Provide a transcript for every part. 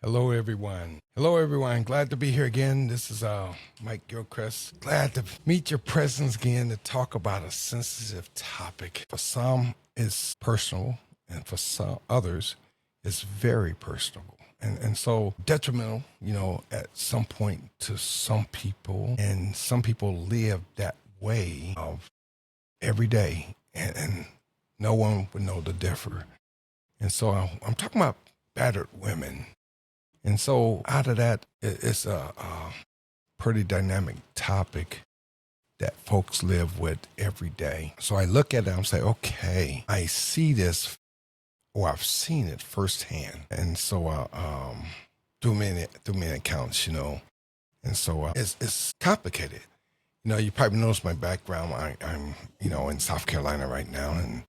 Hello, everyone. Hello, everyone. Glad to be here again. This is Mike Gilcreast. Glad to meet your presence again to talk about a sensitive topic. For some, it's personal, and for some others, it's very personal. And so detrimental, at some point to some people. And some people live that way of every day, and no one would know the differ. And so I'm talking about battered women. And so out of that, it's a pretty dynamic topic that folks live with every day. So I look at it and I'm say, okay, I see this, or I've seen it firsthand. And so through many accounts, and so it's complicated. You probably notice my background. I'm in South Carolina right now, and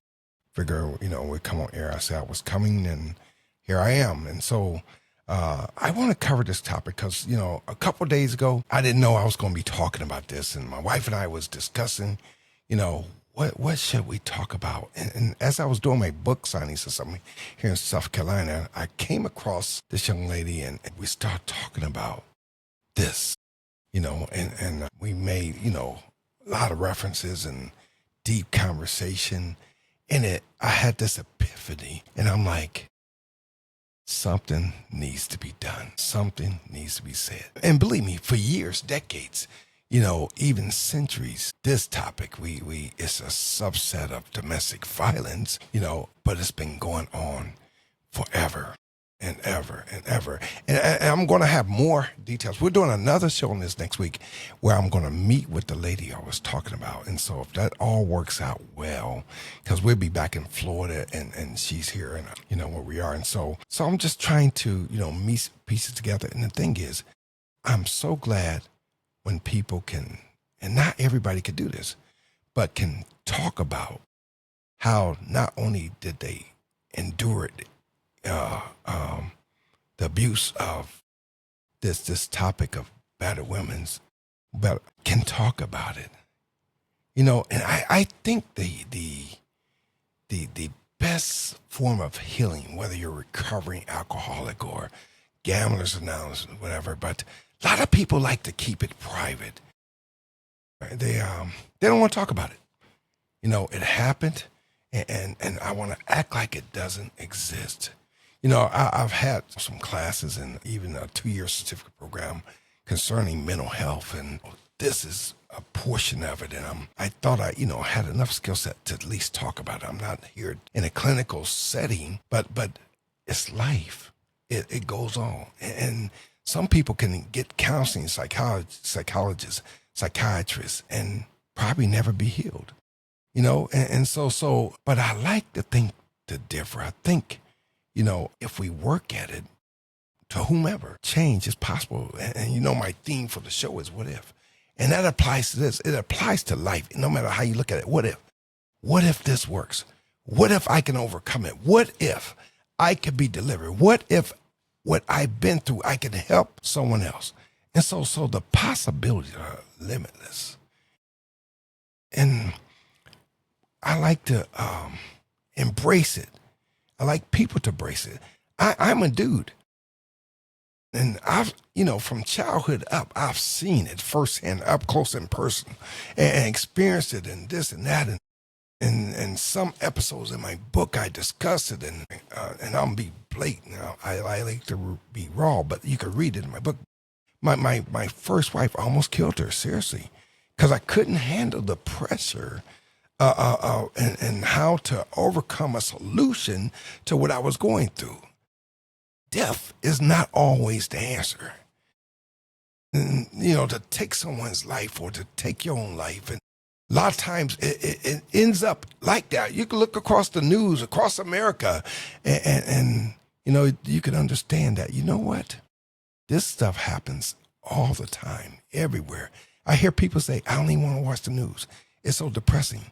figure, we come on air. I said I was coming, and here I am. And so I want to cover this topic because, a couple of days ago, I didn't know I was going to be talking about this. And my wife and I was discussing, what should we talk about? And as I was doing my book signings or something here in South Carolina, I came across this young lady, and we started talking about this, and we made, a lot of references and deep conversation. And I had this epiphany, and I'm like, something needs to be done. Something needs to be said. And believe me, for years, decades, even centuries, this topic, it's a subset of domestic violence, but it's been going on forever and ever and ever. And I'm going to have more details. We're doing another show on this next week where I'm going to meet with the lady I was talking about. And so if that all works out well, because we'll be back in Florida and she's here and, where we are. And so I'm just trying to, piece it together. And the thing is, I'm so glad when people can, and not everybody can do this, but can talk about how not only did they endure it, the abuse of this topic of battered women's, but can talk about it, and I think the best form of healing, whether you're a recovering alcoholic or gamblers anonymous, whatever, but a lot of people like to keep it private. They don't want to talk about it. It happened, and I want to act like it doesn't exist. I've had some classes and even a 2-year certificate program concerning mental health, and this is a portion of it. And I thought I, had enough skill set to at least talk about it. I'm not here in a clinical setting, but it's life. It goes on. And some people can get counseling, psychologists, psychiatrists, and probably never be healed. And so, but I like to think to differ. I think, if we work at it, to whomever, change is possible. And my theme for the show is what if? And that applies to this. It applies to life, no matter how you look at it. What if? What if this works? What if I can overcome it? What if I could be delivered? What if what I've been through, I can help someone else? And so the possibilities are limitless. And I like to embrace it. I like people to embrace it. I'm a dude. And I've, from childhood up, I've seen it firsthand, up close in person, and experienced it and this and that. And some episodes in my book, I discuss it, and I'm going to be blatant. I like to be raw, but you can read it in my book. My first wife almost killed her, seriously, because I couldn't handle the pressure and how to overcome a solution to what I was going through. Death is not always the answer. And, to take someone's life or to take your own life. And a lot of times it ends up like that. You can look across the news, across America, and you can understand that, what? This stuff happens all the time, everywhere. I hear people say, I don't even want to watch the news. It's so depressing.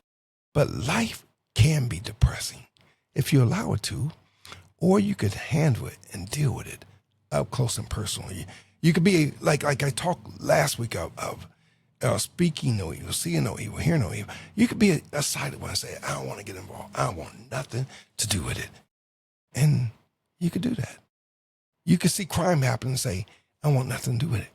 But life can be depressing if you allow it to, or you could handle it and deal with it up close and personally. You could be like I talked last week of speaking no evil, seeing no evil, hearing no evil. You could be a silent one and say, I don't want to get involved. I don't want nothing to do with it. And you could do that. You can see crime happen and say, I want nothing to do with it.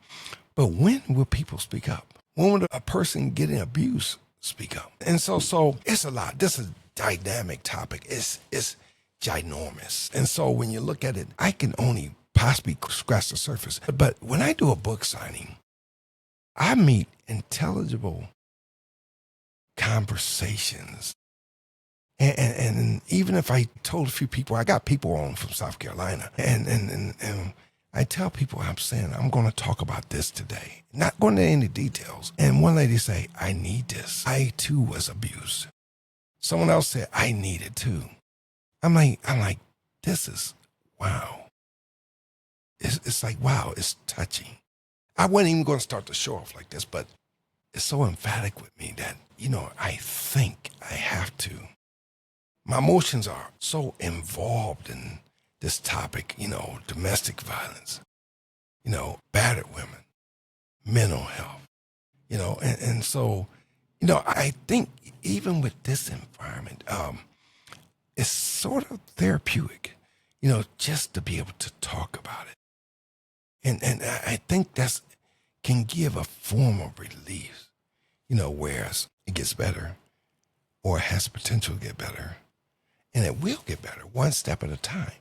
But when will people speak up? When will a person getting abused speak up? And so it's a lot. This is a dynamic topic. It's ginormous. And so when you look at it, I can only possibly scratch the surface. But when I do a book signing, I meet intelligible conversations. And even if I told a few people, I got people on from South Carolina, and I tell people, I'm saying, I'm going to talk about this today, not going into any details. And one lady say, I need this. I too was abused. Someone else said, I need it too. I'm like, this is, wow. It's like, wow, it's touching. I wasn't even going to start the show off like this, but it's so emphatic with me that, I think I have to. My emotions are so involved in this topic, domestic violence, battered women, mental health, and so, I think even with this environment, it's sort of therapeutic, just to be able to talk about it. And I think that's can give a form of relief, whereas it gets better or it has potential to get better. And it will get better one step at a time.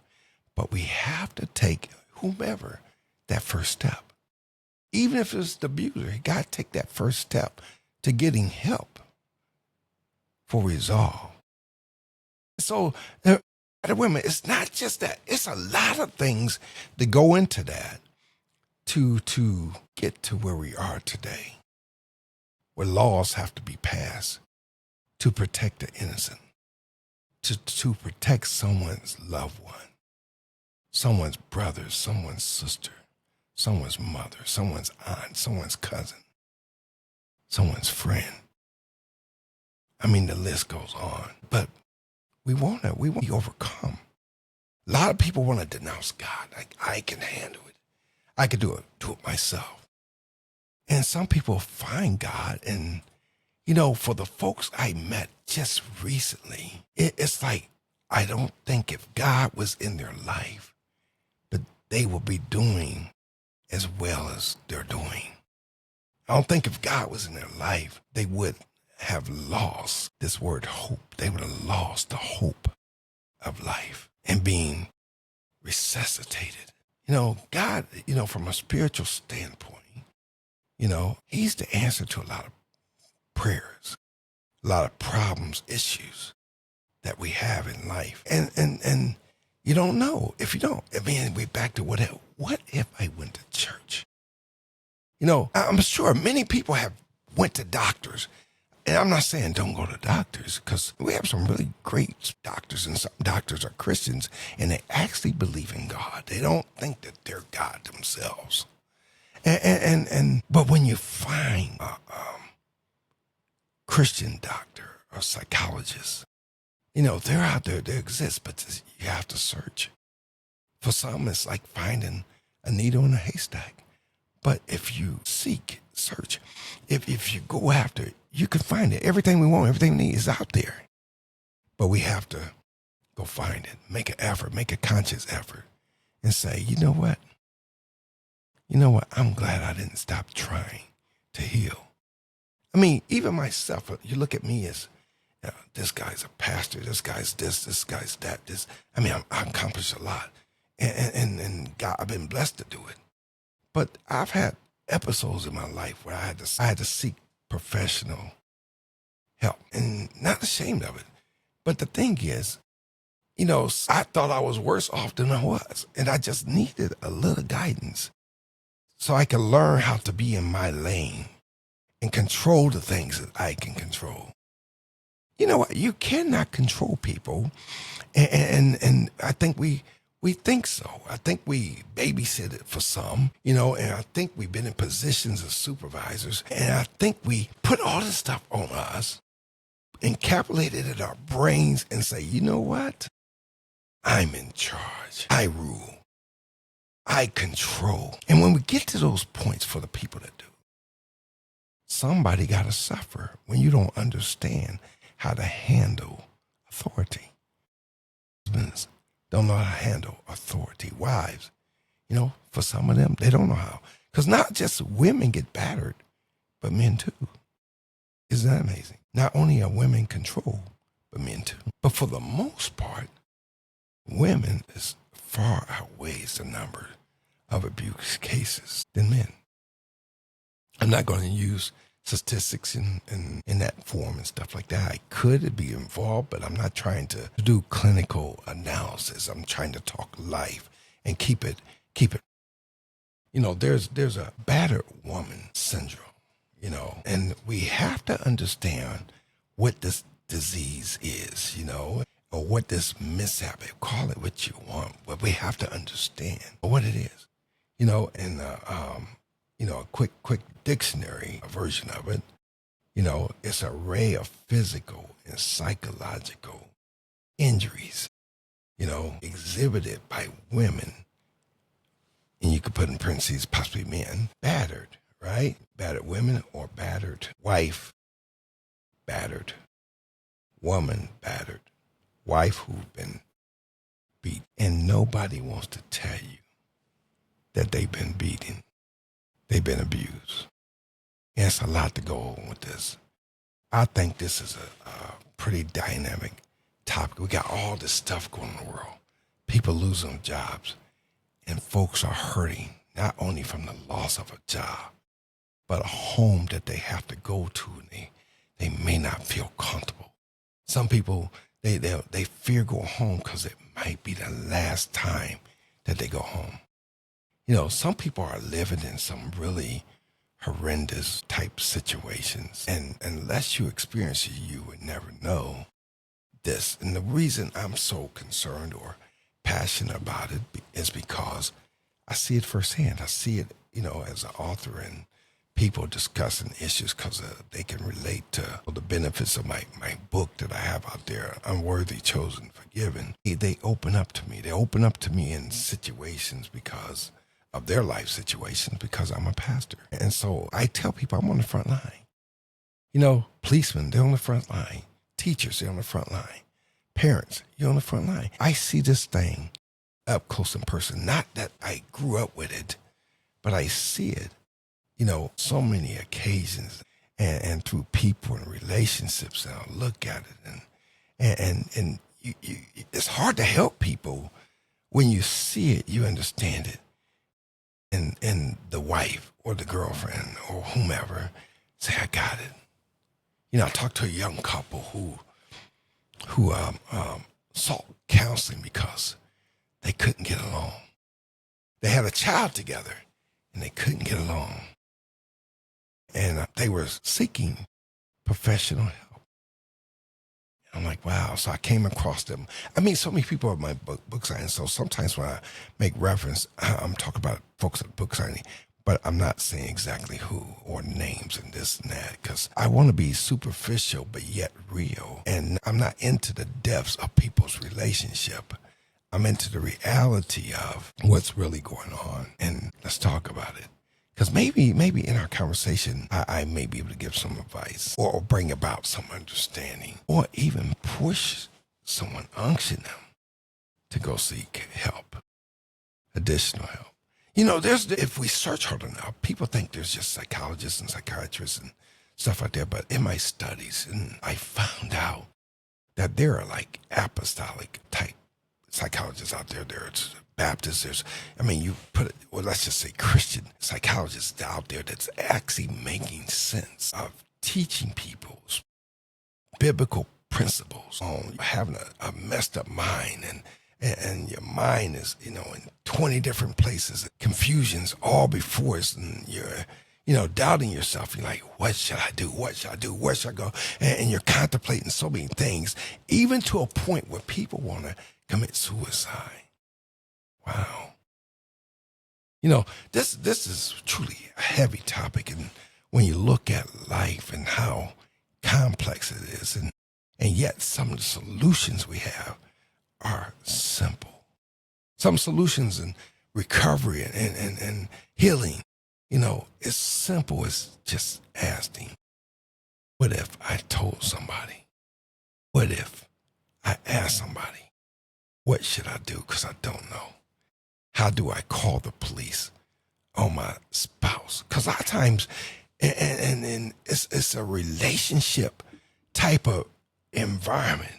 But we have to take whomever that first step. Even if it's the abuser, you got to take that first step to getting help for resolve. So the women, it's not just that. It's a lot of things that go into that to get to where we are today, where laws have to be passed to protect the innocent, to protect someone's loved one, someone's brother, someone's sister, someone's mother, someone's aunt, someone's cousin, someone's friend. I mean, the list goes on. But we want to be overcome. A lot of people want to denounce God. Like, I can handle it. I can do it myself. And some people find God, and, for the folks I met just recently, it's like, I don't think if God was in their life, but they will be doing as well as they're doing. I don't think if God was in their life, they would have lost this word hope. They would have lost the hope of life and being resuscitated. God, from a spiritual standpoint, he's the answer to a lot of prayers, a lot of problems, issues that we have in life. And you don't know if you don't. I mean, we're back to what if I went to church? I'm sure many people have went to doctors. And I'm not saying don't go to doctors, because we have some really great doctors, and some doctors are Christians, and they actually believe in God. They don't think that they're God themselves. But when you find a Christian doctor or psychologist, they're out there, they exist, but you have to search. For some, it's like finding a needle in a haystack. But if you search, if you go after it, you can find it. Everything we want, everything we need is out there. But we have to go find it, make an effort, make a conscious effort, and say, you know what? I'm glad I didn't stop trying to heal. I mean, even myself, you look at me as, this guy's a pastor, this guy's this guy's that, I accomplished a lot. And God, I've been blessed to do it. But I've had episodes in my life where I had to seek professional help, and not ashamed of it. But the thing is, I thought I was worse off than I was, and I just needed a little guidance so I could learn how to be in my lane and control the things that I can control. You know what? You cannot control people, and I think we think so. I think we babysit it for some, and I think we've been in positions of supervisors, and I think we put all this stuff on us, encapsulate it in our brains, and say, you know what? I'm in charge. I rule. I control. And when we get to those points for the people that do, somebody got to suffer when you don't understand how to handle authority. Husbands don't know how to handle authority. Wives, For some of them, they don't know how. Because not just women get battered, but men too. Isn't that amazing? Not only are women controlled, but men too. But for the most part, women is far outweighs the number of abuse cases than men. I'm not going to use statistics in that form and stuff like that. I could be involved, but I'm not trying to do clinical analysis. I'm trying to talk life and keep it. There's a battered woman syndrome, and we have to understand what this disease is, or what this mishap is. Call it what you want, but we have to understand what it is, and a quick dictionary version of it, it's an array of physical and psychological injuries, exhibited by women, and you could put in parentheses possibly men, battered, right? Battered women or battered wife, battered woman, battered wife who've been beat. And nobody wants to tell you that they've been beaten. They've been abused. And it's a lot to go on with this. I think this is a pretty dynamic topic. We got all this stuff going on in the world. People losing jobs. And folks are hurting, not only from the loss of a job, but a home that they have to go to. And they may not feel comfortable. Some people, they fear going home because it might be the last time that they go home. Some people are living in some really horrendous type situations. And unless you experience it, you would never know this. And the reason I'm so concerned or passionate about it is because I see it firsthand. I see it, as an author and people discussing issues because they can relate to the benefits of my book that I have out there, Unworthy, Chosen, Forgiven. They open up to me. They open up to me in situations because of their life situations because I'm a pastor. And so I tell people I'm on the front line. Policemen, they're on the front line. Teachers, they're on the front line. Parents, you're on the front line. I see this thing up close in person. Not that I grew up with it, but I see it, so many occasions and through people and relationships. And I look at it and you, it's hard to help people when you see it, you understand it. And the wife or the girlfriend or whomever say, I got it. I talked to a young couple who sought counseling because they couldn't get along. They had a child together and they couldn't get along. And they were seeking professional help. I'm like, wow. So I came across them. So many people at my book signing. So sometimes when I make reference, I'm talking about folks at book signing, but I'm not saying exactly who or names and this and that because I want to be superficial but yet real. And I'm not into the depths of people's relationship. I'm into the reality of what's really going on. And let's talk about it. Because maybe in our conversation, I may be able to give some advice or bring about some understanding or even push someone, unction them to go seek help, additional help. If we search hard enough, people think there's just psychologists and psychiatrists and stuff like that. But in my studies, and I found out that there are like apostolic type psychologists out there. There's Baptists. Let's just say Christian psychologists out there that's actually making sense of teaching people biblical principles on having a messed up mind and your mind is, in 20 different places, confusions all before us, and you're, doubting yourself. You're like, what should I do? What should I do? Where should I go? And you're contemplating so many things, even to a point where people want to commit suicide. Wow. This is truly a heavy topic. And when you look at life and how complex it is, and yet some of the solutions we have are simple. Some solutions in recovery and healing, it's simple as just asking, what if I told somebody? What if I asked somebody? What should I do? Because I don't know. How do I call the police on my spouse? Because a lot of times, and it's a relationship type of environment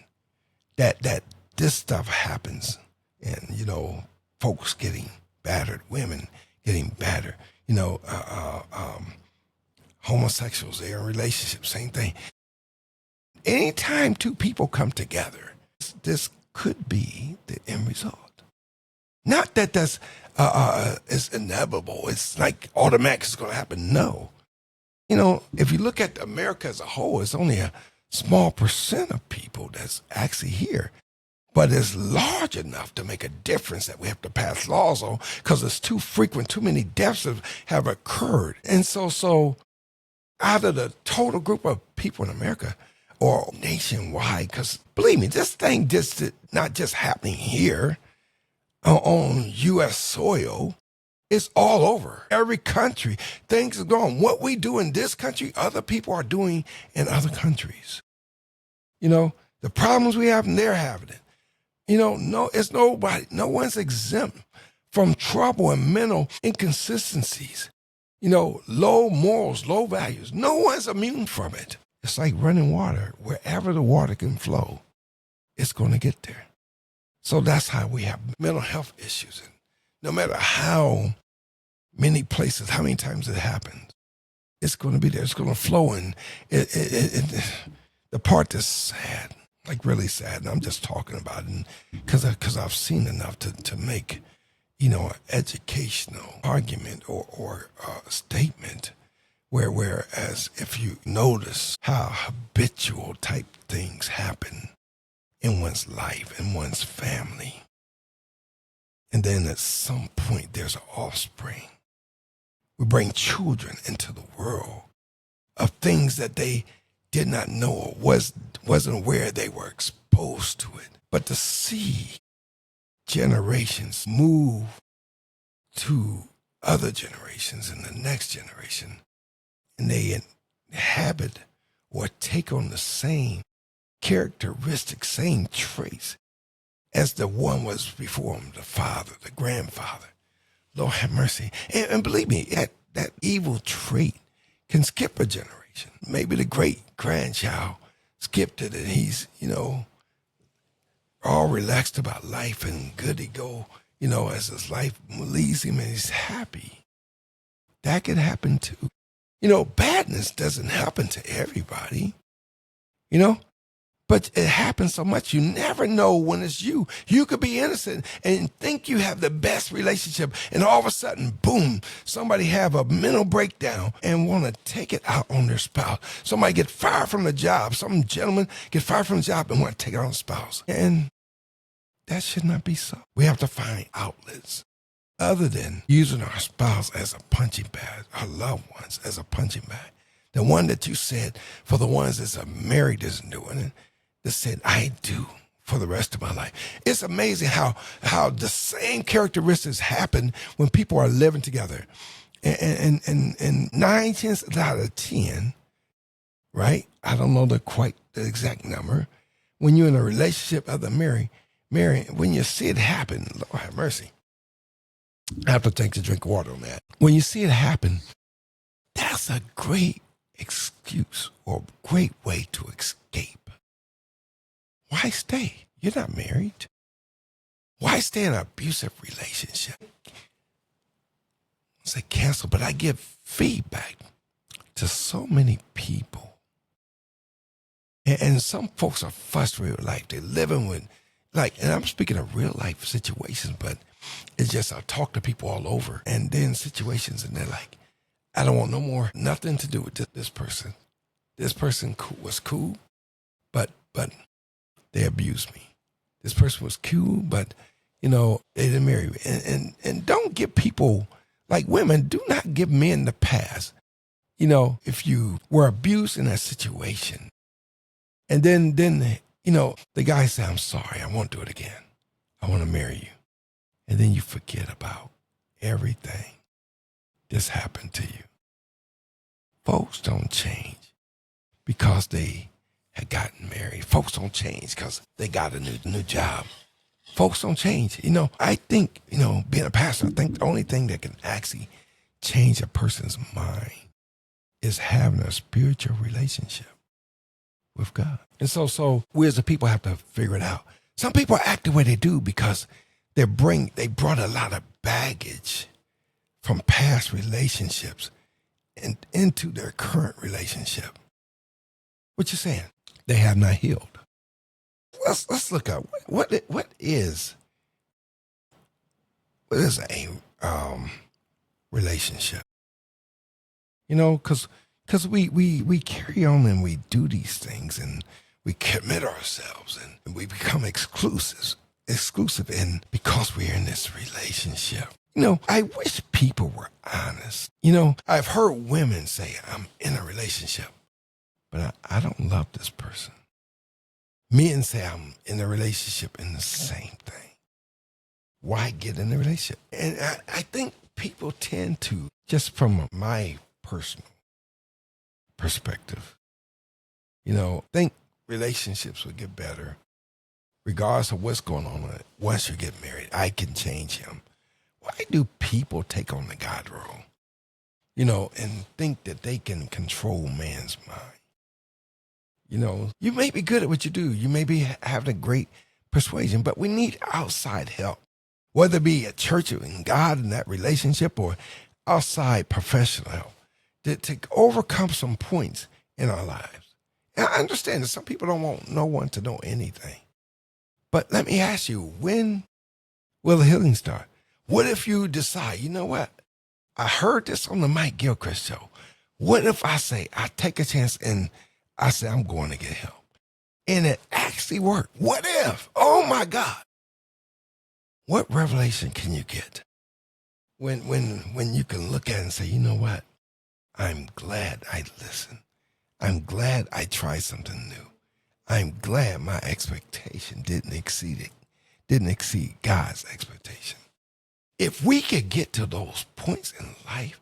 that this stuff happens, and folks getting battered, women getting battered, homosexuals, they're in relationships, same thing. Anytime two people come together, this could be the end result. Not that that's it's inevitable. It's like automatic. It's going to happen. No. If you look at America as a whole, it's only a small percent of people that's actually here. But it's large enough to make a difference that we have to pass laws on because it's too frequent, too many deaths have occurred. And so out of the total group of people in America or nationwide, because believe me, this thing just not just happening here on U.S. soil. It's all over. Every country, things are going. What we do in this country, other people are doing in other countries. The problems we have, and they're having it. No, it's nobody. No one's exempt from trouble and mental inconsistencies. Low morals, low values. No one's immune from it. It's like running water. Wherever the water can flow, it's going to get there. So that's how we have mental health issues. And no matter how many places, how many times it happens, it's going to be there. It's going to flow. And the part that's sad, like really sad, and I'm just talking about it because I've seen enough to make, an educational argument or statement whereas if you notice how habitual type things happen in one's life, in one's family, and then at some point there's an offspring. We bring children into the world of things that they did not know or wasn't aware they were exposed to it. But to see generations move to other generations and the next generation, and they inhabit or take on the same characteristics, same traits as the one was before him, the father, the grandfather. Lord have mercy. And believe me, that evil trait can skip a generation. Maybe the great-grandchild skipped it and he's, all relaxed about life and good to go, as his life leads him and he's happy. That could happen too. Badness doesn't happen to everybody, but it happens so much. You never know when it's you. You could be innocent and think you have the best relationship, and all of a sudden, boom, somebody have a mental breakdown and want to take it out on their spouse. Somebody get fired from the job. Some gentleman get fired from the job and want to take it on the spouse. And that should not be so. We have to find outlets other than using our spouse as a punching bag, our loved ones as a punching bag. The one that you said for the ones that's married isn't doing it, that said, I do for the rest of my life. It's amazing how the same characteristics happen when people are living together. And 9 tenths out of 10, right? I don't know the exact number. When you're in a relationship, other married, when you see it happen, Lord have mercy. I have to take a drink of water on that. When you see it happen, that's a great excuse or great way to escape. Why stay? You're not married. Why stay in an abusive relationship? I say cancel, but I give feedback to so many people. And some folks are frustrated with life. They're living with, and I'm speaking of real life situations, but it's just I talk to people all over, and then situations, and they're like, I don't want no more, nothing to do with this person. This person was cool, but they abused me. This person was cool, but they didn't marry me. And don't give people, like women, do not give men the pass. If you were abused in that situation, and then the guy said, I'm sorry, I won't do it again. I want to marry you. And then you forget about everything that's happened to you. Folks don't change because they had gotten married. Folks don't change because they got a new job. Folks don't change. I think, being a pastor, I think the only thing that can actually change a person's mind is having a spiritual relationship with God. And so we as a people have to figure it out. Some people act the way they do because they brought a lot of baggage from past relationships and into their current relationship. What you saying? They have not healed. Let's look up what is a relationship. Because we carry on and we do these things and we commit ourselves and we become exclusive, and because we're in this relationship. I wish people were honest. I've heard women say, I'm in a relationship, but I don't love this person. Men say, I'm in a relationship in the same thing. Why get in a relationship? And I think people tend to, just from my personal perspective, think relationships will get better regardless of what's going on once you get married. I can change him. Why do people take on the God role, and think that they can control man's mind? You may be good at what you do. You may be having a great persuasion, but we need outside help, whether it be a church and God in that relationship or outside professional help to overcome some points in our lives. And I understand that some people don't want no one to know anything. But let me ask you, when will the healing start? What if you decide, you know what? I heard this on the Mike Gilcreast show. What if I take a chance and I say I'm going to get help? And it actually worked. What if? Oh my God. What revelation can you get when you can look at it and say, you know what? I'm glad I listened. I'm glad I tried something new. I'm glad my expectation didn't exceed God's expectation. If we could get to those points in life,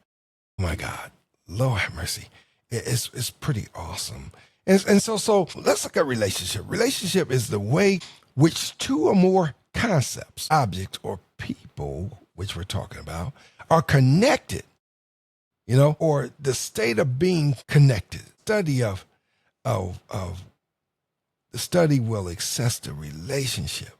oh my God, Lord have mercy, it's pretty awesome. And so let's look at relationship. Relationship is the way which two or more concepts, objects, or people, which we're talking about, are connected, or the state of being connected. The study will assess the relationship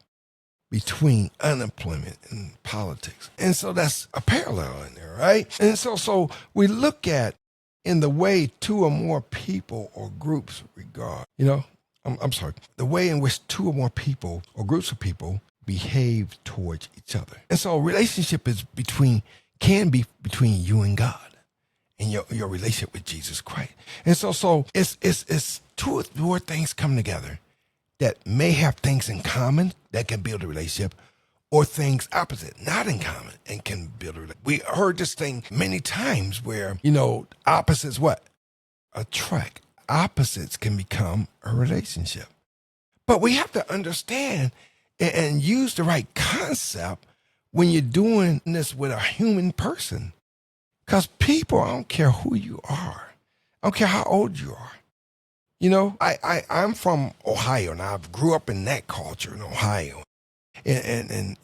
between unemployment and politics. And so that's a parallel in there, right? And so we look at in the way two or more people or groups regard, the way in which two or more people or groups of people behave towards each other. And so relationship can be between you and God and your relationship with Jesus Christ. And so it's two or more things come together that may have things in common that can build a relationship, or things opposite, not in common, and can build a relationship. We heard this thing many times where, opposites what? Attract. Opposites can become a relationship. But we have to understand and use the right concept when you're doing this with a human person. Because people, I don't care who you are. I don't care how old you are. I'm from Ohio, and I grew up in that culture in Ohio. And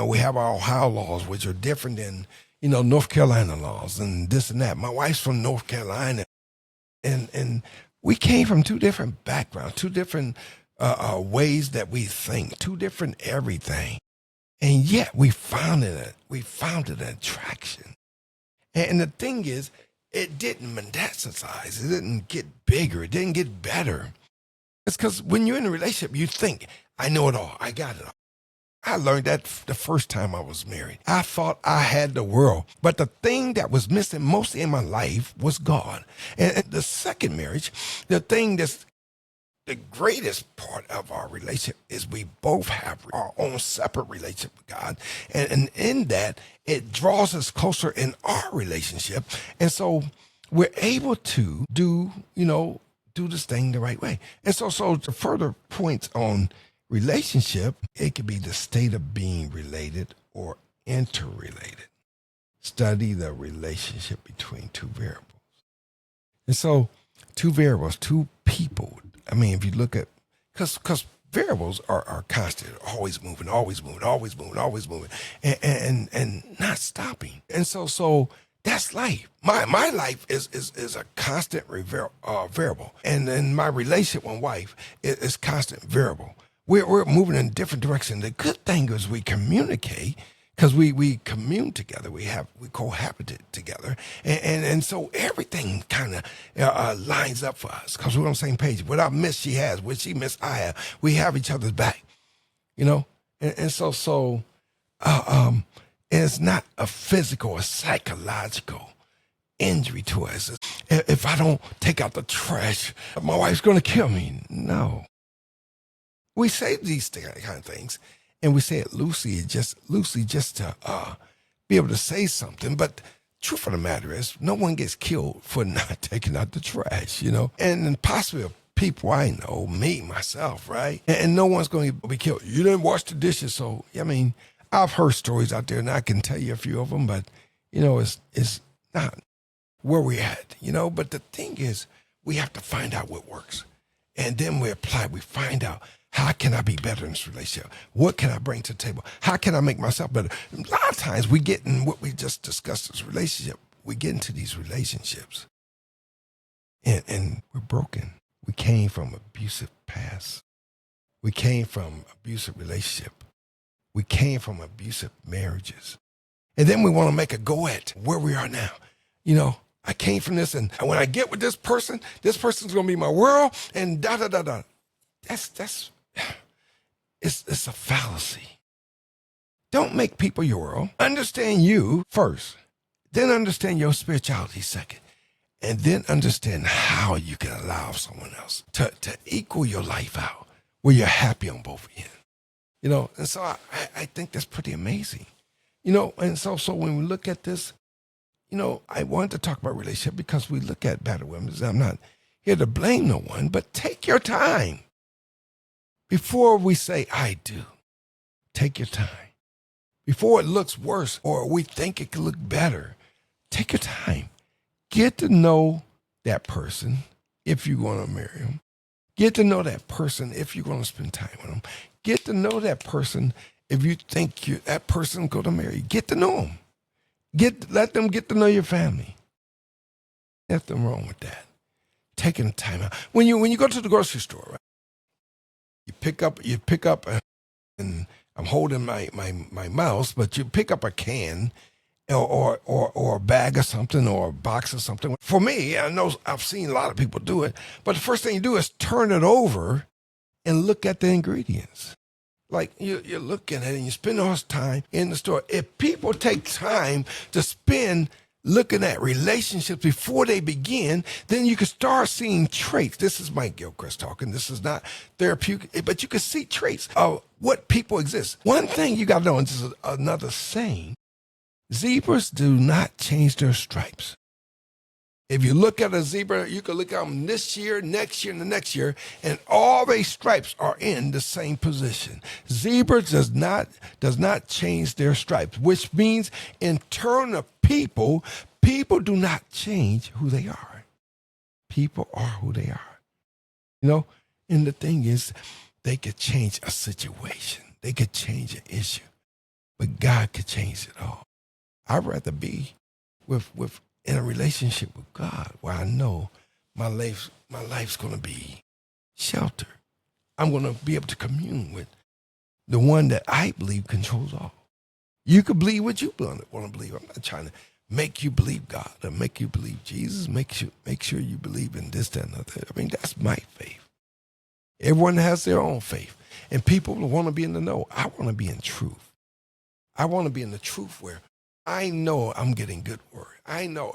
we have our Ohio laws, which are different than, North Carolina laws and this and that. My wife's from North Carolina. And we came from two different backgrounds, two different ways that we think, two different everything. And yet we found an attraction. And the thing is, it didn't metastasize. It didn't get bigger. It didn't get better. It's because when you're in a relationship, you think, I know it all. I got it all. I learned that the first time I was married. I thought I had the world. But the thing that was missing mostly in my life was God. And the second marriage, the thing that's the greatest part of our relationship is we both have our own separate relationship with God. And in that, it draws us closer in our relationship. And so we're able to do this thing the right way. And so to further points on relationship, it could be the state of being related or interrelated. Study the relationship between two variables. And so two variables, two people. I mean, if you look at, because variables are constant, always moving, always moving, always moving, always moving, and not stopping. And so that's life. My life is a constant variable, and then my relationship with wife is constant variable. We're moving in a different direction. The good thing is we communicate because we commune together. We cohabited together, and so everything kind of lines up for us because we're on the same page. What I miss, she has. What she miss, I have. We have each other's back, and so it's not a physical or psychological injury to us. If I don't take out the trash, my wife's going to kill me. No. We say these kind of things, and we say it loosely just to be able to say something. But truth of the matter is, no one gets killed for not taking out the trash, And possibly people I know, me, myself, right? And no one's going to be killed. You didn't wash the dishes, so, I've heard stories out there, and I can tell you a few of them, but, it's not where we're at, But the thing is, we have to find out what works. And then we apply, we find out, how can I be better in this relationship? What can I bring to the table? How can I make myself better? A lot of times we get in what we just discussed, this relationship. We get into these relationships, and we're broken. We came from abusive past. We came from abusive relationship. We came from abusive marriages. And then we want to make a go at where we are now. I came from this, and when I get with this person's going to be my world, and da-da-da-da. That's it's a fallacy. Don't make people your world. Understand you first. Then understand your spirituality second. And then understand how you can allow someone else to equal your life out where you're happy on both ends. And so I think that's pretty amazing. And so when we look at this, I wanted to talk about relationship because we look at battered women. I'm not here to blame no one, but take your time. Before we say, I do, take your time. Before it looks worse or we think it could look better, take your time. Get to know that person if you're going to marry them. Get to know that person if you're going to spend time with them. Get to know that person if you think that person's going to marry you. Get to know them. Let them get to know your family. Nothing wrong with that. Taking the time out. When you go to the grocery store, right? You pick up, and I'm holding my mouse, but you pick up a can or a bag or something or a box or something. For me, I know I've seen a lot of people do it, but the first thing you do is turn it over and look at the ingredients. Like you're looking at it and you spend all this time in the store. If people take time to spend looking at relationships before they begin, then you can start seeing traits. This is Mike Gilcreast talking. This is not therapeutic, but you can see traits of what people exist. One thing you got to know, and this is another saying, zebras do not change their stripes. If you look at a zebra, you can look at them this year, next year, and the next year, and all their stripes are in the same position. Zebra does not change their stripes, which means in terms of people do not change who they are. People are who they are. And the thing is, they could change a situation. They could change an issue. But God could change it all. I'd rather be in a relationship with God where I know my life's going to be sheltered. I'm going to be able to commune with the one that I believe controls all. You can believe what you want to believe. I'm not trying to make you believe God or make you believe Jesus. Make sure you believe in this, that, and other. That's my faith. Everyone has their own faith. And people want to be in the know. I want to be in truth. I want to be in the truth where I know I'm getting good word. I know.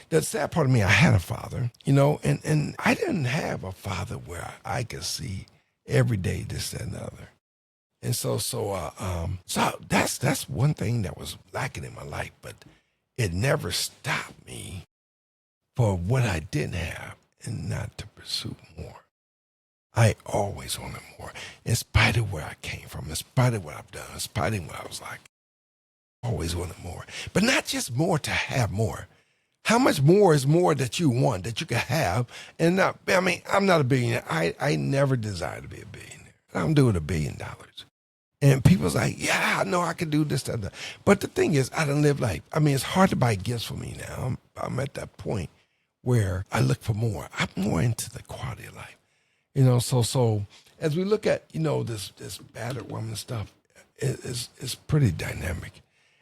The sad part of me, I had a father, and I didn't have a father where I could see every day this, that, and the other. And so that's one thing that was lacking in my life, but it never stopped me for what I didn't have and not to pursue more. I always wanted more, in spite of where I came from, in spite of what I've done, in spite of what I was like. Always wanted more, but not just more to have more. How much more is more that you want, that you can have? And I'm not a billionaire. I never desired to be a billionaire. I'm doing $1 billion. And people's like, yeah, I know I can do this, that, that. But the thing is, I done live life. I mean, it's hard to buy gifts for me now. I'm at that point where I look for more. I'm more into the quality of life. So as we look at, this battered woman stuff, it's pretty dynamic.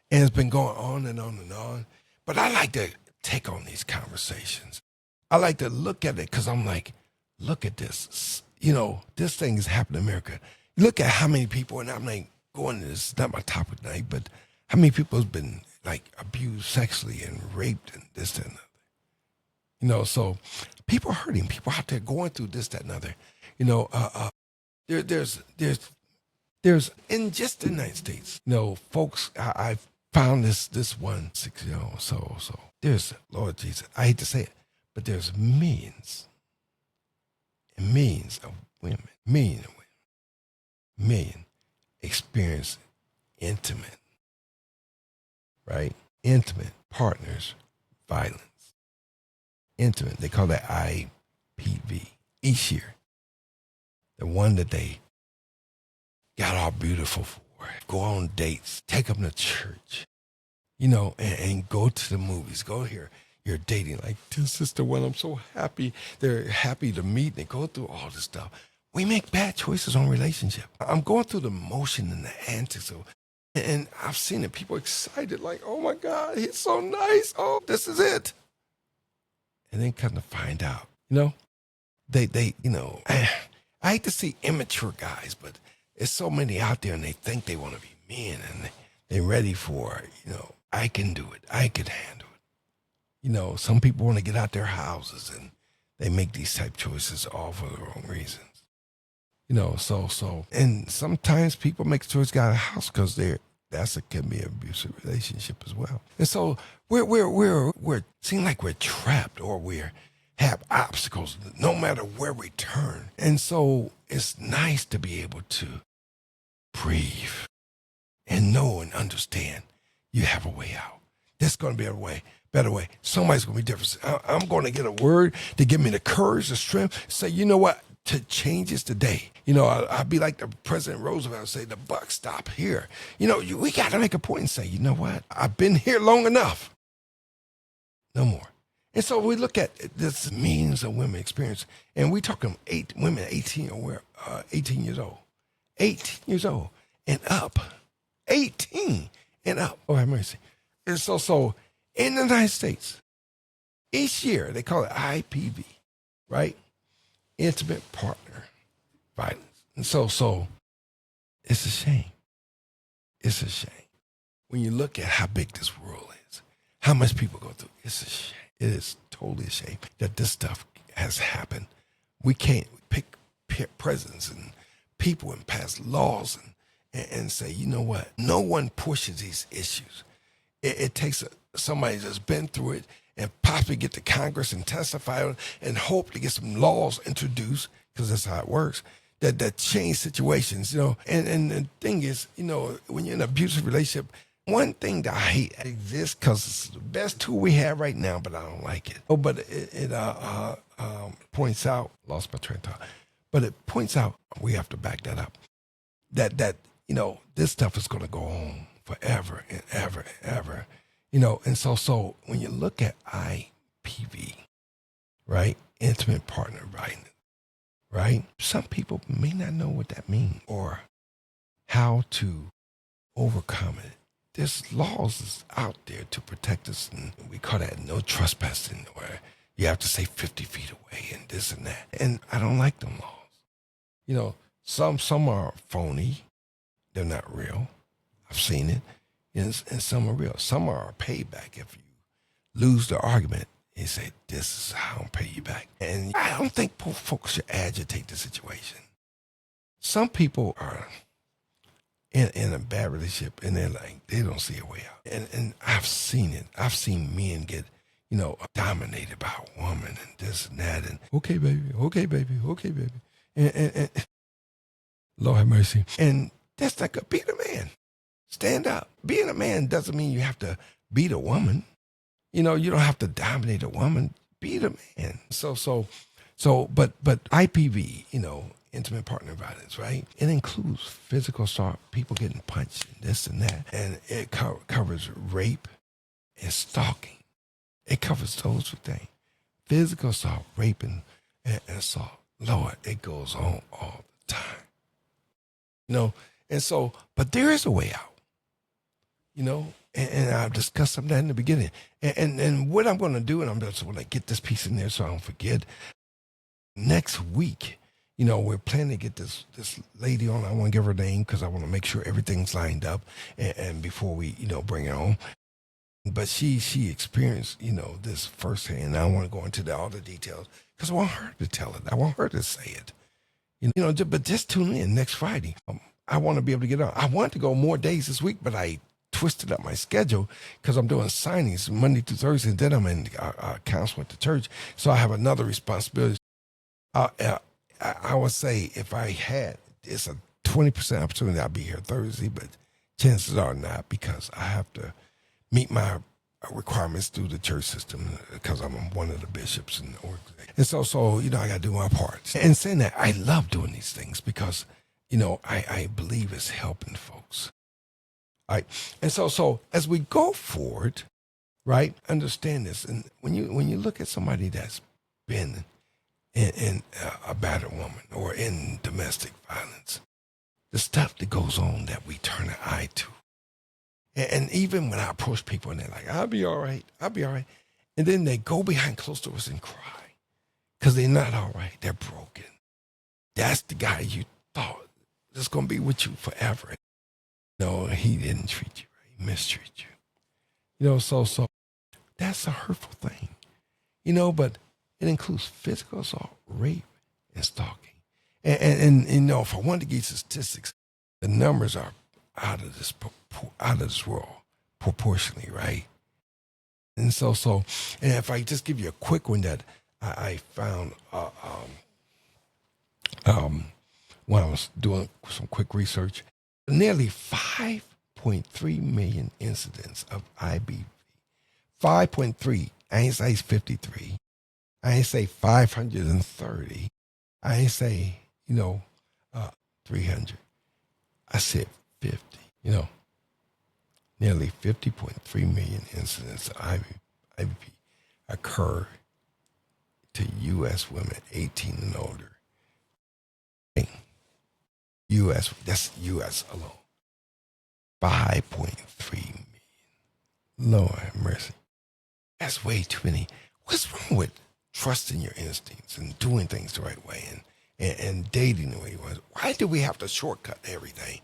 And it's been going on and on and on. But I like to take on these conversations. I like to look at it because I'm like, look at this. This thing is happening in America. Look at how many people, and I'm like going to this, not my topic tonight, but how many people has been like abused sexually and raped and this, that, and other. So people are hurting. People out there going through this, that, and other. There's in just the United States, folks, I found this one 6 year old. So there's, Lord Jesus, I hate to say it, but there's millions and millions of women, million experience intimate partners violence. Intimate, they call that IPV each year. The one that they got all beautiful for, go on dates, take them to church, and go to the movies, go here. You're dating, like, this is the one I'm so happy. They're happy to meet, and they go through all this stuff. We make bad choices on relationship. I'm going through the motion and the antics and I've seen it. People excited, like, oh my God, he's so nice. Oh, this is it. And then come to find out, they I hate to see immature guys, but there's so many out there and they think they want to be men and they're ready for, I can do it. I can handle it. Some people want to get out their houses and they make these type choices all for the wrong reasons. And sometimes people make the choice to get out of the house because can be an abusive relationship as well. And so we're seem like we're trapped or we have obstacles no matter where we turn. And so it's nice to be able to breathe and know and understand you have a way out. There's going to be a better way. Somebody's going to be different. I'm going to get a word to give me the courage, the strength, say, you know what? To change is today. I'd be like the President Roosevelt, say the buck stop here. We got to make a point and say, you know what? I've been here long enough. No more. And so we look at this millions of women experience, and we talking women 18 years old. 18 years old and up. 18 and up. Oh, have mercy. And so in the United States, each year, they call it IPV, right? Intimate partner violence. And so it's a shame. It's a shame. When you look at how big this world is, how much people go through, it's a shame. It is totally a shame that this stuff has happened. We can't pick presidents and people and pass laws and say, you know what? No one pushes these issues. It takes somebody that's been through it and possibly get to Congress and testify on and hope to get some laws introduced, because that's how it works, that change situations, And the thing is, when you're in an abusive relationship, one thing that I hate exists because it's the best tool we have right now, but I don't like it. Oh, but it points out, lost my train of thought, but it points out, we have to back that up, that this stuff is going to go on forever and ever and ever. And so when you look at IPV, right, intimate partner violence, right, some people may not know what that means or how to overcome it. There's laws out there to protect us, and we call that no trespassing, where you have to stay 50 feet away and this and that. And I don't like them laws. Some are phony. They're not real. I've seen it. And some are real. Some are a payback. If you lose the argument, you say, this is how I'll pay you back. And I don't think folks should agitate the situation. Some people are in a bad relationship and they're like, they don't see a way out. And I've seen it. I've seen men get, dominated by a woman and this and that. And okay, baby. And Lord have mercy. And that's not good. Be the man. Stand up. Being a man doesn't mean you have to beat a woman. You don't have to dominate a woman. Be the man. But IPV, intimate partner violence, right? It includes physical assault, people getting punched, and this and that. And it covers rape and stalking. It covers those two things. Physical assault, rape, and assault. Lord, it goes on all the time. And so, but there is a way out, and I've discussed some of that in the beginning. And what I'm going to do, and I'm just going to get this piece in there so I don't forget. Next week, we're planning to get this lady on. I want to give her name because I want to make sure everything's lined up and before we, bring her on. But she experienced, this firsthand. I don't want to go into all the details because I want her to tell it. I want her to say it. But just tune in next Friday. I want to be able to get on. I want to go more days this week, but I twisted up my schedule because I'm doing signings Monday through Thursday, and then I'm in counseling at the church. So I have another responsibility. I would say if I had, it's a 20% opportunity I'll be here Thursday, but chances are not because I have to meet my requirements through the church system because I'm one of the bishops in the organization. And so I got to do my part. And saying that, I love doing these things because, I believe it's helping folks. All right. And so as we go forward, right, understand this. And when you look at somebody that's been in a battered woman or in domestic violence, the stuff that goes on that we turn an eye to. And even when I approach people and they're like, I'll be all right. And then they go behind closed doors and cry because they're not all right. They're broken. That's the guy you thought was going to be with you forever. No, he didn't treat you right. He mistreated you. So that's a hurtful thing. But it includes physical assault, rape, and stalking. And if I wanted to give you statistics, the numbers are out of this world proportionally, right? And so and if I just give you a quick one that I found when I was doing some quick research, nearly 5.3 million incidents of IBV. 5.3. I ain't say 53. I ain't say 530. I ain't say 300. I said 50. Nearly 50.3 million incidents of IBV occur to U.S. women 18 and older. U.S. That's U.S. alone. 5.3 million. Lord have mercy. That's way too many. What's wrong with trusting your instincts and doing things the right way and dating the way you want? Why do we have to shortcut everything?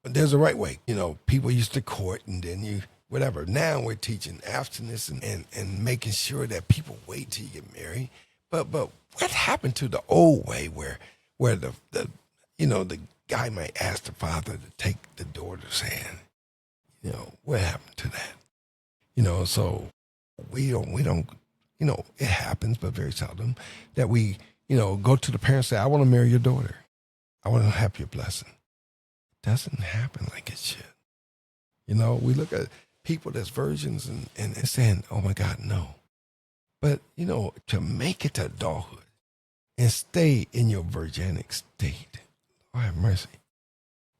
But there's a right way. People used to court and then whatever. Now we're teaching abstinence and making sure that people wait till you get married. But what happened to the old way where the guy might ask the father to take the daughter's hand? What happened to that? So we don't, it happens, but very seldom that we, go to the parents and say, I want to marry your daughter. I want to have your blessing. It doesn't happen like it should. We look at people that's virgins and saying, oh my God, no. But, to make it to adulthood and stay in your virginic state, Lord have mercy.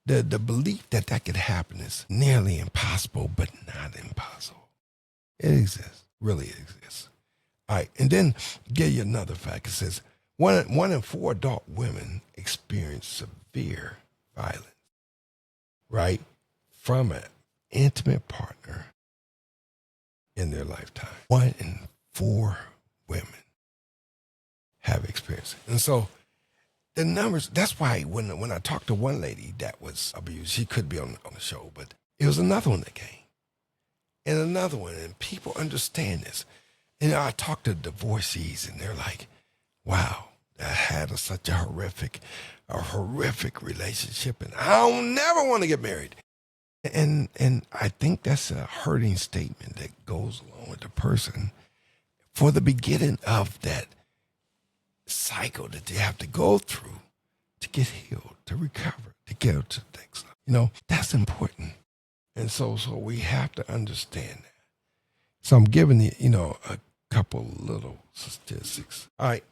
The belief that could happen is nearly impossible, but not impossible. It exists, really exists. All right, and then give you another fact. It says 1 in 4 adult women experience severe violence, right, from an intimate partner in their lifetime. 1 in 4 women have experienced it. And so the numbers, that's why when I talked to one lady that was abused, she could be on the show, but it was another one that came. And another one, and people understand this. And I talk to divorcees, and they're like, wow, I had such a horrific relationship, and I don't never want to get married. And I think that's a hurting statement that goes along with the person for the beginning of that cycle that they have to go through to get healed, to recover, to get to the next level. That's important. And so we have to understand that. So I'm giving you, a couple little statistics. All right.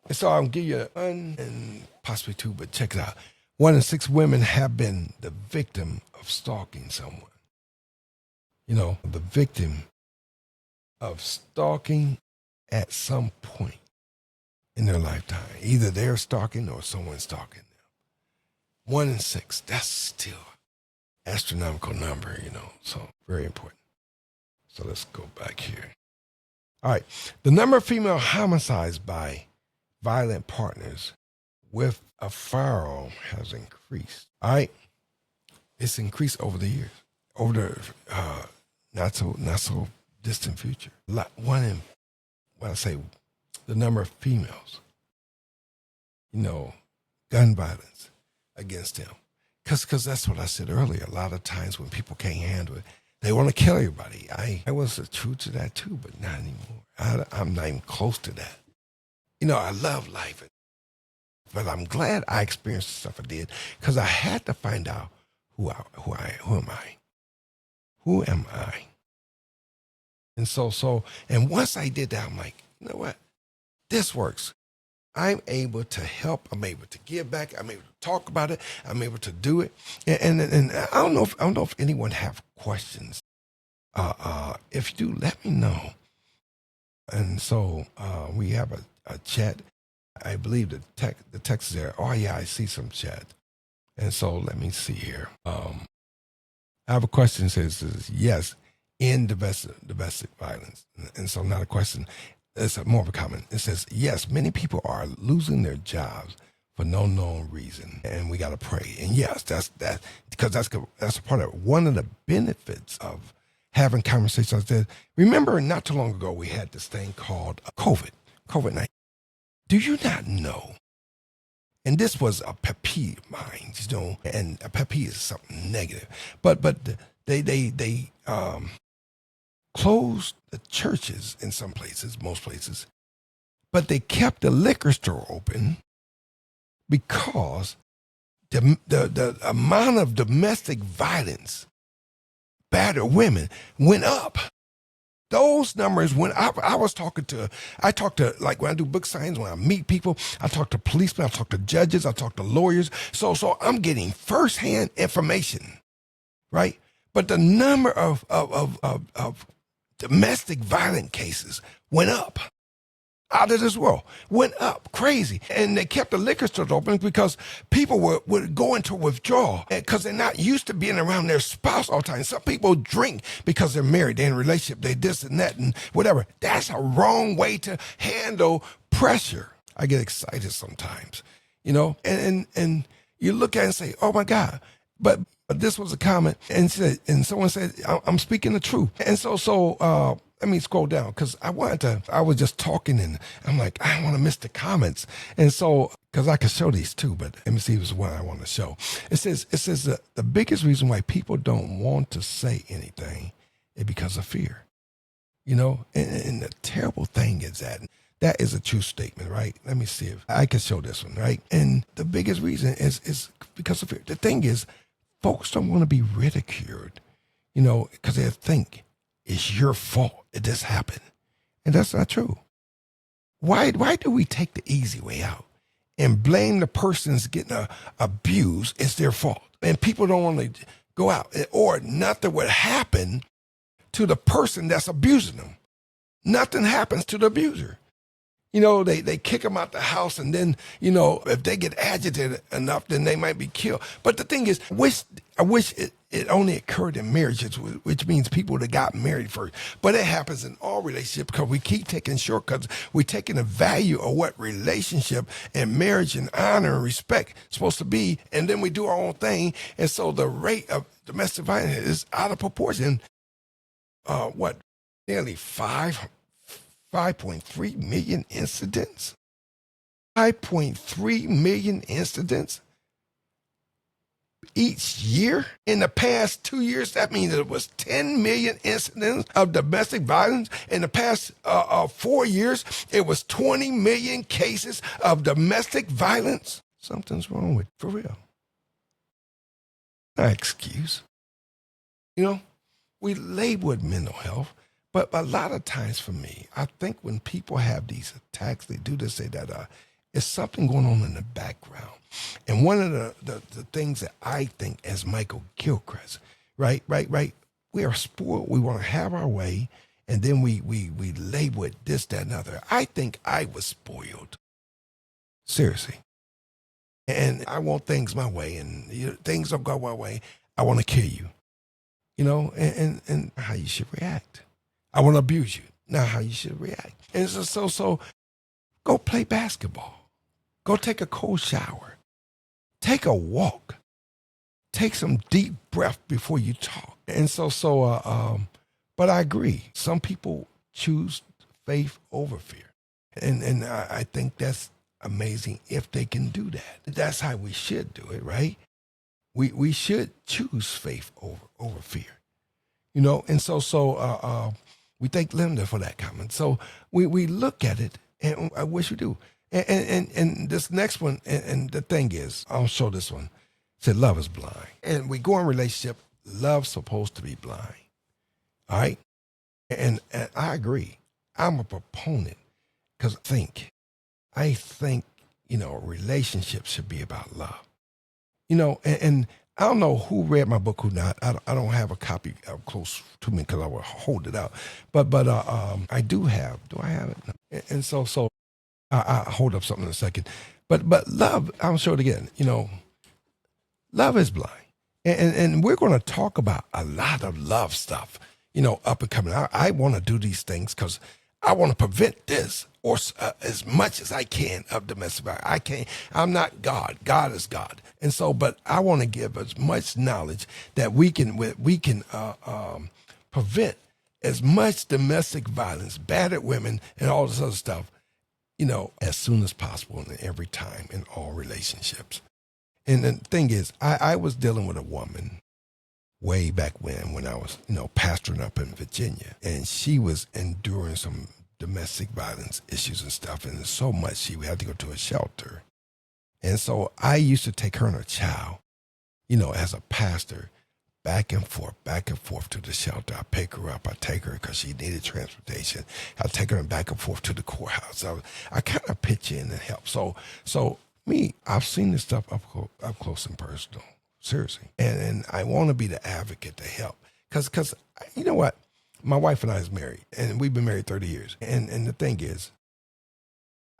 And so I'll give you one and possibly two, but check it out. 1 in 6 women have been the victim of stalking someone. The victim of stalking at some point in their lifetime. Either they're stalking or someone's stalking them. 1 in 6, that's still an astronomical number, so very important. So let's go back here. All right. The number of female homicides by violent partners with a firearm has increased. All right. It's increased over the years, over the not so distant future. When I say the number of females, gun violence against them. Because that's what I said earlier. A lot of times when people can't handle it, they want to kill everybody. I was true to that too, but not anymore. I'm not even close to that. I love life, but I'm glad I experienced the stuff I did because I had to find out who am I? Who am I? And and once I did that, I'm like, you know what? This works. I'm able to help. I'm able to give back. I'm able to talk about it. I'm able to do it. And I don't know if anyone have questions. If you do, let me know. And so we have a chat. I believe the text is there. Oh yeah, I see some chat. And so let me see here. I have a question. Says yes, in domestic violence. And so not a question. It's more of a comment. It says, yes, many people are losing their jobs for no known reason, and we got to pray. And yes, that's because that's a part of it. One of the benefits of having conversations. Remember, not too long ago, we had this thing called COVID-19. Do you not know? And this was a pet peeve of mine, and a pet peeve is something negative. But they closed the churches in some places, most places, but they kept the liquor store open because the amount of domestic violence, battered women, went up. Those numbers went up. I talk to, like when I do book signings, when I meet people, I talk to policemen, I talk to judges, I talk to lawyers. So I'm getting firsthand information, right? But the number of domestic violent cases went up. Out of this world, went up crazy. And they kept the liquor stores open because people would go into withdrawal because they're not used to being around their spouse all the time. Some people drink because they're married, they're in a relationship, they this and that and whatever. That's a wrong way to handle pressure. I get excited sometimes, and you look at it and say, oh my God. But this was a comment and someone said, I'm speaking the truth. And so let me scroll down because I was just talking and I'm like, I don't want to miss the comments. And so, because I could show these too, but let me see if it's one I want to show. It says the biggest reason why people don't want to say anything is because of fear. And the terrible thing is that is a true statement, right? Let me see if I can show this one, right? And the biggest reason is because of fear. The thing is, folks don't want to be ridiculed, because they think it's your fault that this happened. And that's not true. Why do we take the easy way out and blame the person's getting abused? It's their fault. And people don't want to go out, or nothing would happen to the person that's abusing them. Nothing happens to the abuser. They kick them out the house, and then, if they get agitated enough, then they might be killed. But the thing is, I wish it only occurred in marriages, which means people that got married first. But it happens in all relationships because we keep taking shortcuts. We're taking the value of what relationship and marriage and honor and respect is supposed to be, and then we do our own thing. And so the rate of domestic violence is out of proportion. Nearly 5.3 million incidents. 5.3 million incidents each year. In the past 2 years, that means it was 10 million incidents of domestic violence. In the past 4 years, it was 20 million cases of domestic violence. Something's wrong with it, for real. Not excuse. We label it mental health. But a lot of times for me, I think when people have these attacks, they do this, say that It's something going on in the background. And one of the things that I think as Michael Gilcreast, right? We are spoiled. We want to have our way. And then we label it this, that, and other. I think I was spoiled. Seriously. And I want things my way. And things don't go my way. I want to kill you. And how you should react. I want to abuse you. Now how you should react. And so go play basketball. Go take a cold shower. Take a walk. Take some deep breath before you talk. And but I agree. Some people choose faith over fear. And I think that's amazing if they can do that. That's how we should do it, right? We should choose faith over fear. And we thank Linda for that comment. So we look at it, and I wish we do. And this next one, and the thing is, I'll show this one. It said love is blind. And we go in relationship, love's supposed to be blind. All right? And I agree. I'm a proponent because I think, relationships should be about love. And I don't know who read my book, who not. I don't have a copy close to me because I will hold it out. But I do have. Do I have it? No. And so I'll hold up something in a second. But love, I'll show it again. Love is blind. And we're going to talk about a lot of love stuff, up and coming. I want to do these things because I want to prevent this or as much as I can of domestic violence. I can't. I'm not God. God is God. And so, but I want to give as much knowledge that we can prevent as much domestic violence, battered women, and all this other stuff, as soon as possible and every time in all relationships. And the thing is, I was dealing with a woman way back when I was, pastoring up in Virginia, and she was enduring some domestic violence issues and stuff, and so much she had to go to a shelter. And so I used to take her and her child, as a pastor, back and forth to the shelter. I pick her up, I take her because she needed transportation. I take her back and forth to the courthouse. I kind of pitch in and help. So me, I've seen this stuff up close and personal, seriously. And I want to be the advocate to help. Because you know what? My wife and I is married, and we've been married 30 years. And the thing is,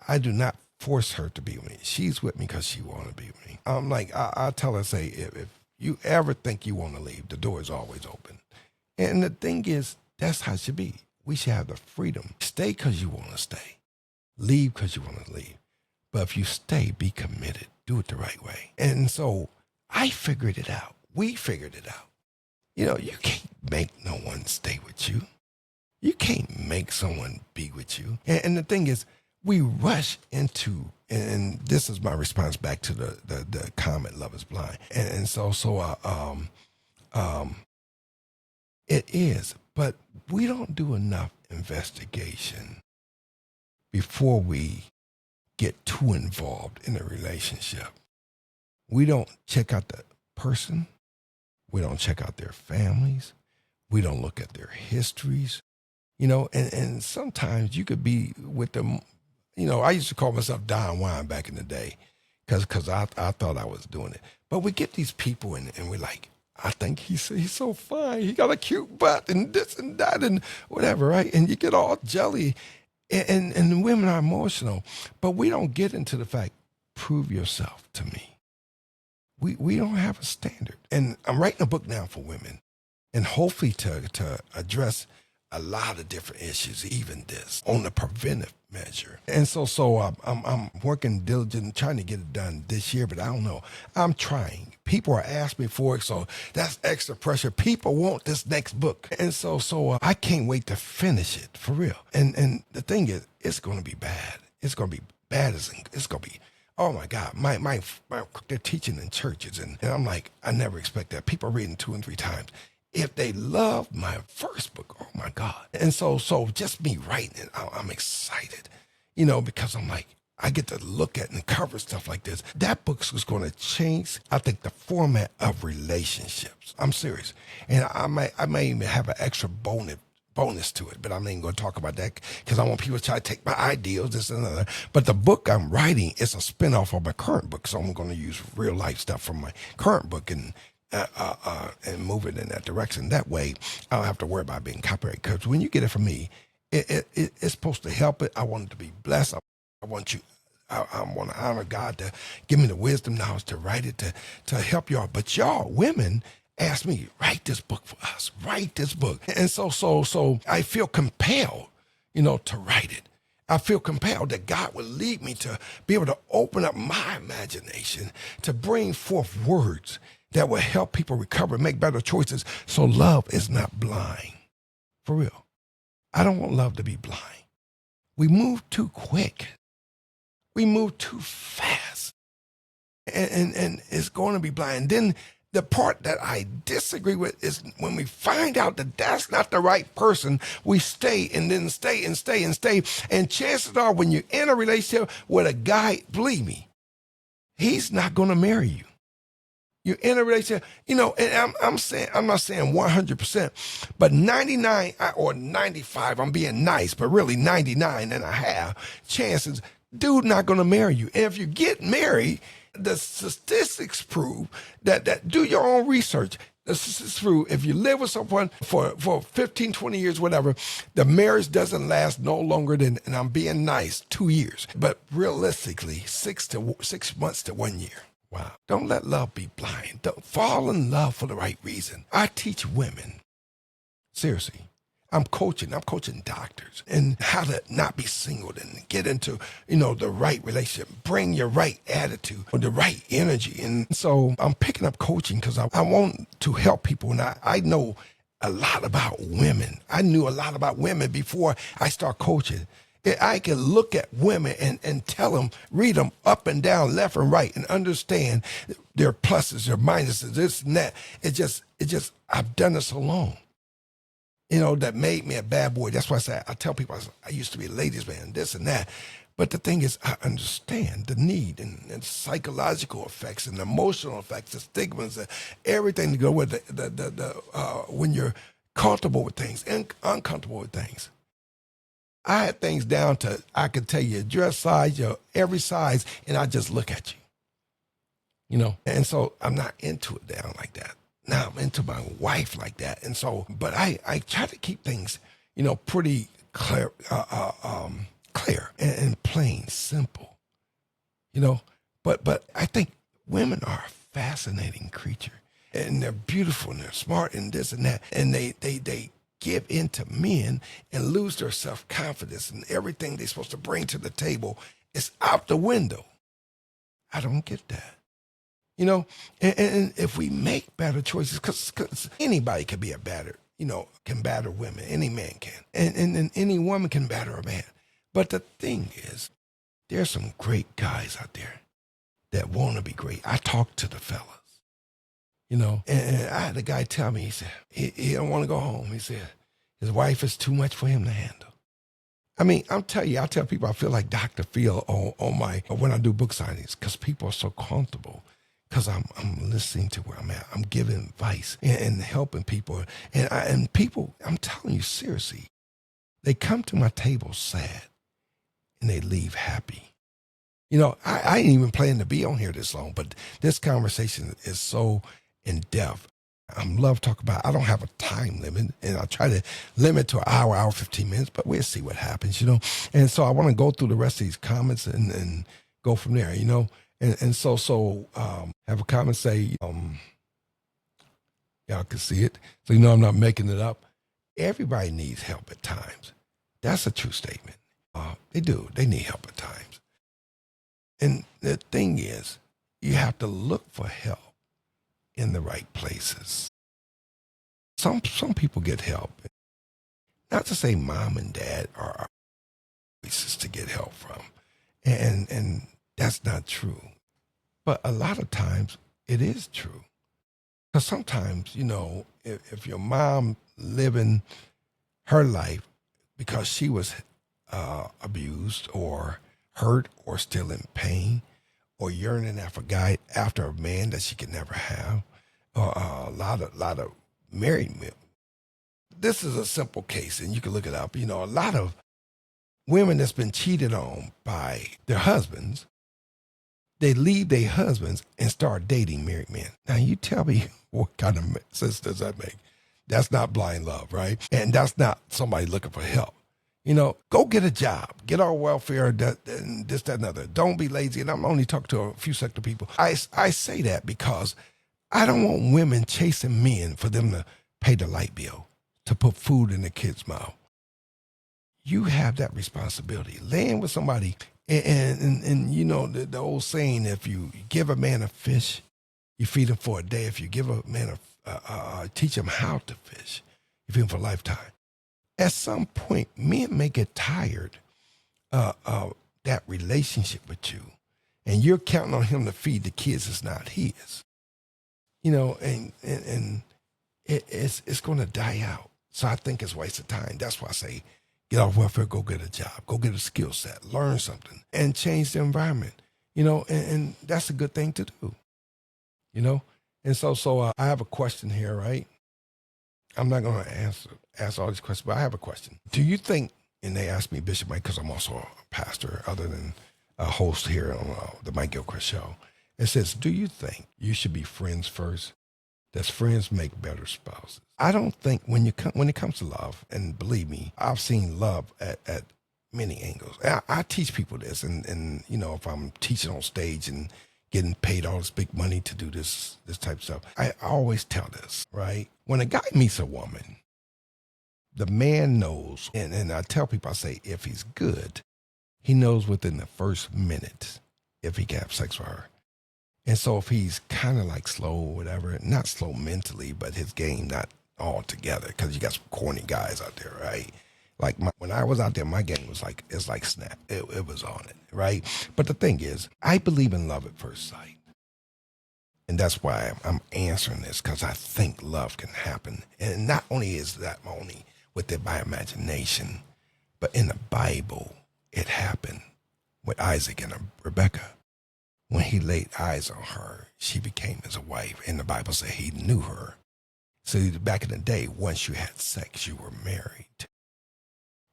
I do not force her to be with me. She's with me because she wants to be with me. I'm like, I tell her, say, if you ever think you want to leave, the door is always open. And the thing is, that's how it should be. We should have the freedom. Stay because you want to stay. Leave because you want to leave. But if you stay, be committed. Do it the right way. And so I figured it out. We figured it out. You can't make no one stay with you. You can't make someone be with you. And the thing is, we rush into, and this is my response back to the comment, love is blind. And so it is, but we don't do enough investigation before we get too involved in a relationship. We don't check out the person. We don't check out their families. We don't look at their histories, and sometimes you could be with them. I used to call myself Don Juan back in the day because I thought I was doing it. But we get these people and we're like, I think he's so fine. He got a cute butt and this and that and whatever, right? And you get all jelly. And the women are emotional. But we don't get into the fact, prove yourself to me. We don't have a standard. And I'm writing a book now for women, and hopefully to address a lot of different issues, even this, on the preventive measure. And so I'm working diligent, trying to get it done this year, but I don't know. I'm trying. People are asking me for it, so that's extra pressure. People want this next book. And so I can't wait to finish it, for real. And the thing is, it's going to be bad. It's going to be bad. It's going to be, oh my God, they're teaching in churches, and I'm like, I never expect that. People are reading 2 and 3 times. If they love my first book, oh my God. And so just me writing it, I'm excited, because I'm like, I get to look at and cover stuff like this. That book is going to change, I think, the format of relationships. I'm serious. And I may even have an extra bonus bonus to it, but I'm not even going to talk about that because I want people to try to take my ideals, this and another. But the book I'm writing is a spinoff of my current book, so I'm going to use real life stuff from my current book and move it in that direction. That way, I don't have to worry about being copyrighted. Because when you get it from me, it's supposed to help it. I want it to be blessed. I want you. I want to honor God to give me the wisdom, knowledge to write it to help y'all. But y'all, women, ask me, write this book for us. Write this book. And so I feel compelled, to write it. I feel compelled that God will lead me to be able to open up my imagination to bring forth words that will help people recover, make better choices, so love is not blind. For real. I don't want love to be blind. We move too quick. We move too fast. And it's going to be blind. Then the part that I disagree with is when we find out that that's not the right person, we stay and then stay and stay and stay. And chances are when you're in a relationship with a guy, believe me, he's not going to marry you. You're in a relationship, and I'm not saying 100%, but 99 or 95, I'm being nice, but really 99 and a half chances, dude not going to marry you. And if you get married, the statistics prove that do your own research. The statistics prove if you live with someone for 15, 20 years, whatever, the marriage doesn't last no longer than, and I'm being nice, 2 years, but realistically, 6 months to 1 year. Wow. Don't let love be blind. Don't fall in love for the right reason. I teach women, seriously, I'm coaching doctors and how to not be single and get into, the right relationship, bring your right attitude or the right energy. And so I'm picking up coaching because I want to help people. And I know a lot about women. I knew a lot about women before I start coaching. I can look at women and tell them, read them up and down, left and right, and understand their pluses, their minuses, this and that. It just, I've done it so long, that made me a bad boy. That's why I tell people I used to be a ladies' man, this and that. But the thing is, I understand the need and psychological effects and emotional effects, the stigmas, everything to go with when you're comfortable with things and uncomfortable with things. I had things down to, I could tell you your dress size, your every size, and I just look at you, And so I'm not into it down like that. Now I'm into my wife like that. And so, but I try to keep things, pretty clear, clear and plain, simple, But I think women are a fascinating creature, and they're beautiful and they're smart and this and that, and they give in to men and lose their self-confidence, and everything they're supposed to bring to the table is out the window. I don't get that. And if we make better choices, because anybody can be a batter, can batter women, any man can. And any woman can batter a man. But the thing is, there's some great guys out there that want to be great. I talk to the fellas. And I had a guy tell me, he said, he don't want to go home. He said, his wife is too much for him to handle. I mean, I tell people I feel like Dr. Phil when I do book signings, because people are so comfortable, because I'm listening to where I'm at. I'm giving advice and helping people. And people, I'm telling you seriously, they come to my table sad and they leave happy. I ain't even planning to be on here this long, but this conversation is so in depth. I love talking about, I don't have a time limit, and I try to limit to an hour, 15 minutes, but we'll see what happens, And so I want to go through the rest of these comments and go from there, And so have a comment say, y'all can see it. So I'm not making it up. Everybody needs help at times. That's a true statement. They do. They need help at times. And the thing is, you have to look for help in the right places. Some people get help. Not to say mom and dad are places to get help from. And that's not true. But a lot of times it is true. Because sometimes, if your mom living her life because she was abused or hurt or still in pain or yearning after a man that she could never have, or a lot of married men, this is a simple case, and you can look it up. You know, a lot of women that's been cheated on by their husbands, they leave their husbands and start dating married men. Now, you tell me what kind of sense does that make? That's not blind love, right? And that's not somebody looking for help. You know, go get a job, get our welfare, and this, that, and other. Don't be lazy. And I'm only talking to a few sector people. I say that because I don't want women chasing men for them to pay the light bill, to put food in the kid's mouth. You have that responsibility. Laying with somebody, and you know, the old saying, if you give a man a fish, you feed him for a day. If you give a man teach him how to fish, you feed him for a lifetime. At some point, men may get tired of that relationship with you, and you're counting on him to feed the kids. It's not his, you know, and it's going to die out. So I think it's a waste of time. That's why I say, get off welfare, go get a job, go get a skill set, learn something, and change the environment. You know, and that's a good thing to do. You know, and so I have a question here, right? I'm not going to ask all these questions, but I have a question. Do you think, and they asked me, Bishop Mike, because I'm also a pastor, other than a host here on the Mike Gilcreast show. It says, do you think you should be friends first? Does friends make better spouses? I don't think when it comes to love, and believe me, I've seen love at many angles. I teach people this, and you know, if I'm teaching on stage and getting paid all this big money to do this type of stuff, I always tell this, right? When a guy meets a woman, the man knows, and I tell people, I say, if he's good, he knows within the first minute if he can have sex with her. And so if he's kind of like slow or whatever, not slow mentally, but his game not all together, because you got some corny guys out there, right? Like when I was out there, my game was like, it's like snap. It was on it, right? But the thing is, I believe in love at first sight. And that's why I'm answering this, because I think love can happen. And not only is that only with it by imagination, but in the Bible, it happened with Isaac and Rebekah. When he laid eyes on her, she became his wife. And the Bible said he knew her. So back in the day, once you had sex, you were married.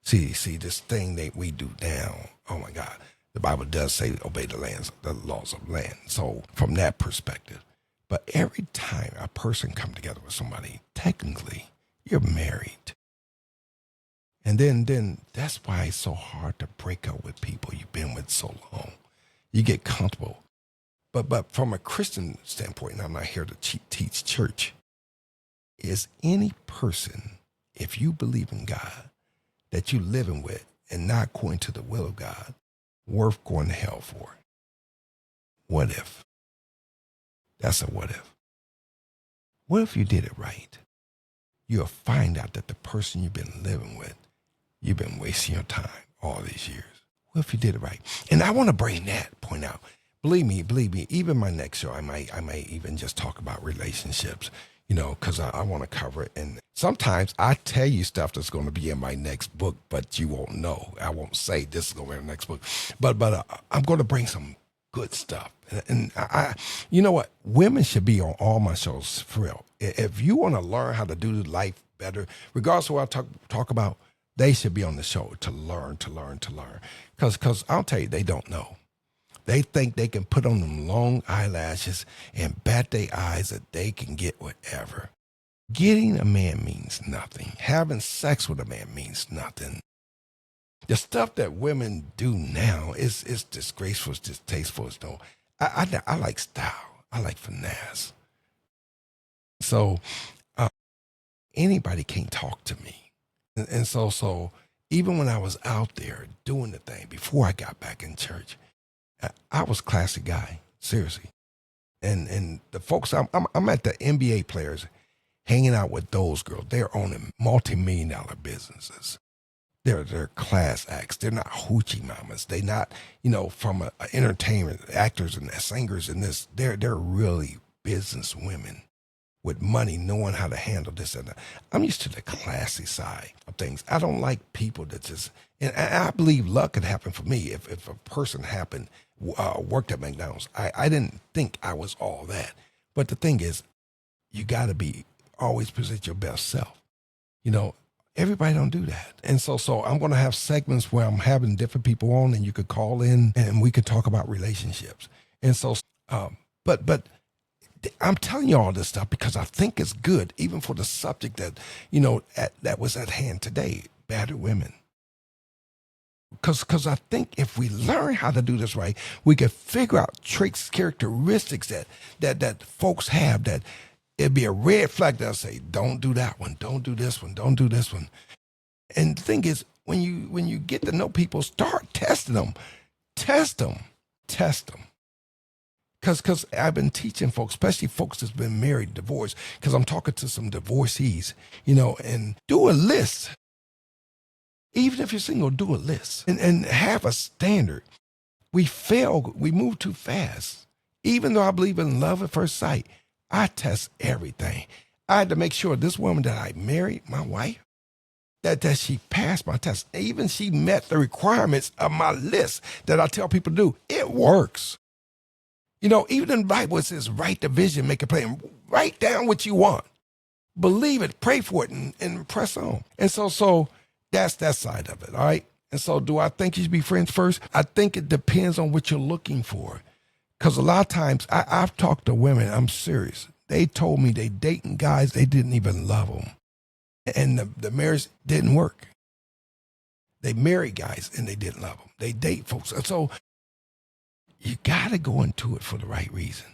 See, this thing that we do now, oh my God, the Bible does say obey the laws of land. So from that perspective, but every time a person come together with somebody, technically, you're married. And then that's why it's so hard to break up with people you've been with so long. You get comfortable. But from a Christian standpoint, and I'm not here to teach church, is any person, if you believe in God, that you living with and not according to the will of God, worth going to hell for? What if? That's a what if. What if you did it right? You'll find out that the person you've been living with, you've been wasting your time all these years. What if you did it right? And I want to bring that point out. Believe me, even my next show, I might even just talk about relationships, you know, because I want to cover it. And sometimes I tell you stuff that's going to be in my next book, but you won't know. I won't say this is going to be in the next book. But I'm going to bring some good stuff. And I, you know what? Women should be on all my shows, for real. If you want to learn how to do life better, regardless of what I talk about, they should be on the show to learn. Because I'll tell you, they don't know. They think they can put on them long eyelashes and bat their eyes that they can get whatever. Getting a man means nothing. Having sex with a man means nothing. The stuff that women do now is disgraceful, it's distasteful. It's no, I like style. I like finesse. So anybody can talk to me. And so even when I was out there doing the thing, before I got back in church, I was a classy guy, seriously. And the folks, I'm at the NBA players hanging out with those girls. They're owning multi-million-dollar businesses. They're class acts. They're not hoochie mamas. They're not, you know, from a entertainment, actors and singers and this. They're really business women with money, knowing how to handle this and that. I'm used to the classy side of things. I don't like people that just, and I believe luck could happen for me if a person worked at McDonald's. I didn't think I was all that. But the thing is, you got to be always present your best self. You know, everybody don't do that. And so I'm going to have segments where I'm having different people on, and you could call in and we could talk about relationships. And so, but I'm telling you all this stuff because I think it's good, even for the subject that, that was at hand today, battered women. Because I think if we learn how to do this right, we can figure out traits, characteristics that folks have, that it'd be a red flag that'll say, don't do that one, don't do this one, don't do this one. And the thing is, when you get to know people, start testing them. Test them. Because I've been teaching folks, especially folks that's been married, divorced, because I'm talking to some divorcees, and do a list. Even if you're single, do a list and have a standard. We move too fast. Even though I believe in love at first sight, I test everything. I had to make sure this woman that I married, my wife, that she passed my test. Even she met the requirements of my list that I tell people to do. It works. Even in the Bible, it says, write the vision, make a plan. Write down what you want. Believe it, pray for it, and press on. And so that's that side of it, all right? And so do I think you should be friends first? I think it depends on what you're looking for. Because a lot of times, I've talked to women, I'm serious. They told me they dating guys, they didn't even love them. And the marriage didn't work. They married guys and they didn't love them. They date folks. And so you got to go into it for the right reason.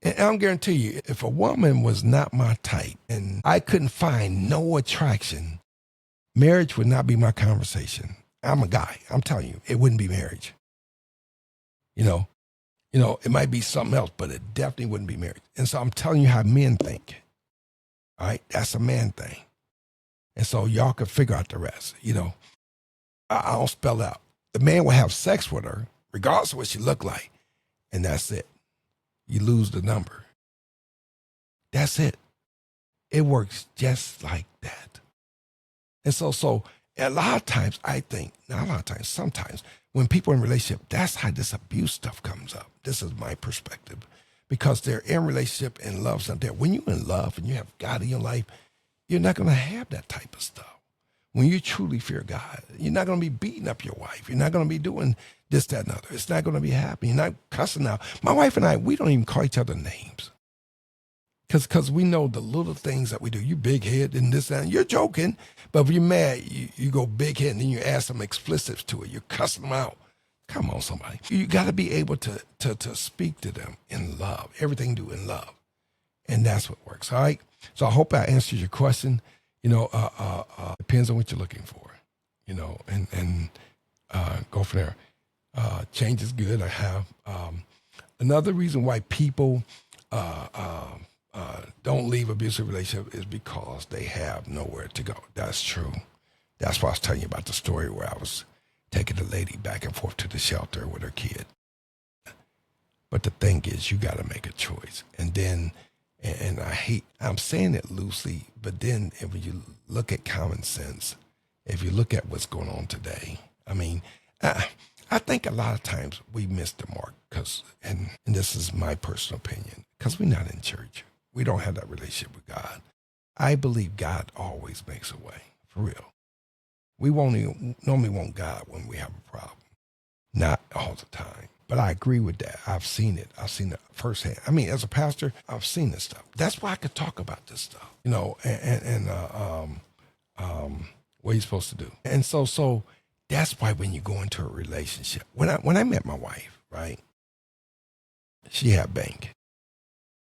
And I'm guarantee you, if a woman was not my type and I couldn't find no attraction, marriage would not be my conversation. I'm a guy. I'm telling you, it wouldn't be marriage. It might be something else, but it definitely wouldn't be marriage. And so I'm telling you how men think. All right, that's a man thing. And so y'all can figure out the rest. I don't spell out. The man will have sex with her, regardless of what she looked like, and that's it. You lose the number. That's it. It works just like that. And so a lot of times, I think, not a lot of times, sometimes, when people are in a relationship, that's how this abuse stuff comes up. This is my perspective. Because they're in relationship and love's not there. When you're in love and you have God in your life, you're not going to have that type of stuff. When you truly fear God, you're not going to be beating up your wife. You're not going to be doing this, that, and other. It's not going to be happening. You're not cussing out. My wife and I, we don't even call each other names. Because we know the little things that we do. You big head and this, that, and you're joking. But if you're mad, you go big head and then you add some explicits to it. You're cussing them out. Come on, somebody. You got to be able to speak to them in love. Everything do in love. And that's what works, all right? So I hope I answered your question. Depends on what you're looking for, and go from there. Change is good. I have another reason why people don't leave abusive relationship is because they have nowhere to go. That's true. That's why I was telling you about the story where I was taking the lady back and forth to the shelter with her kid. But the thing is, you got to make a choice. And then, and I'm saying it loosely, but then if you look at common sense, if you look at what's going on today, I think a lot of times we miss the mark and this is my personal opinion, because we're not in church. We don't have that relationship with God. I believe God always makes a way, for real. We normally want God when we have a problem, not all the time. But I agree with that. I've seen it. I've seen it firsthand. As a pastor, I've seen this stuff. That's why I could talk about this stuff, and what you're supposed to do. And so that's why when you go into a relationship, when I met my wife, right, she had bank.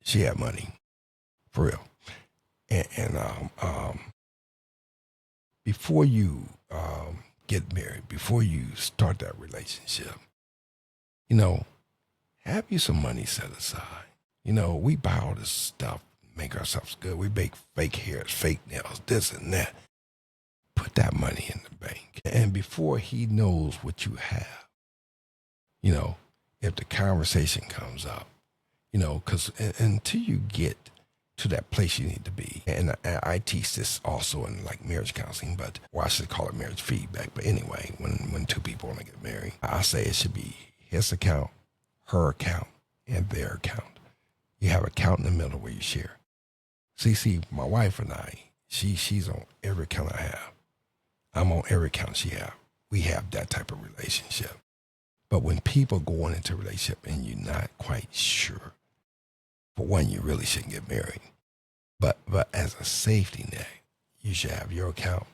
She had money, for real. And before you get married, before you start that relationship, have you some money set aside. We buy all this stuff, make ourselves good. We make fake hairs, fake nails, this and that. Put that money in the bank. And before he knows what you have, if the conversation comes up, because until you get to that place you need to be, and I teach this also in like marriage counseling, or I should call it marriage feedback. But anyway, when two people want to get married, I say it should be his account, her account, and their account. You have an account in the middle where you share. See, my wife and I, She's on every account I have. I'm on every account she have. We have that type of relationship. But when people go into a relationship and you're not quite sure, for one, you really shouldn't get married. But as a safety net, you should have your account.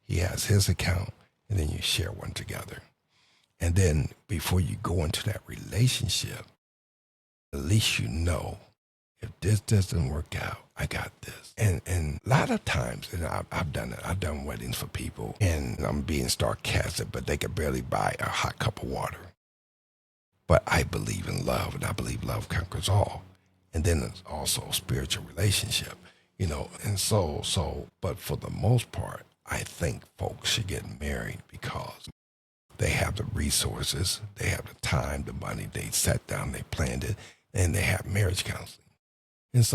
He has his account, and then you share one together. And then before you go into that relationship, at least you know, if this doesn't work out, I got this. And a lot of times, and I've done it. I've done weddings for people, and I'm being sarcastic, but they could barely buy a hot cup of water. But I believe in love, and I believe love conquers all. And then it's also a spiritual relationship, And but for the most part, I think folks should get married because they have the resources, they have the time, the money, they sat down, they planned it, and they have marriage counseling. And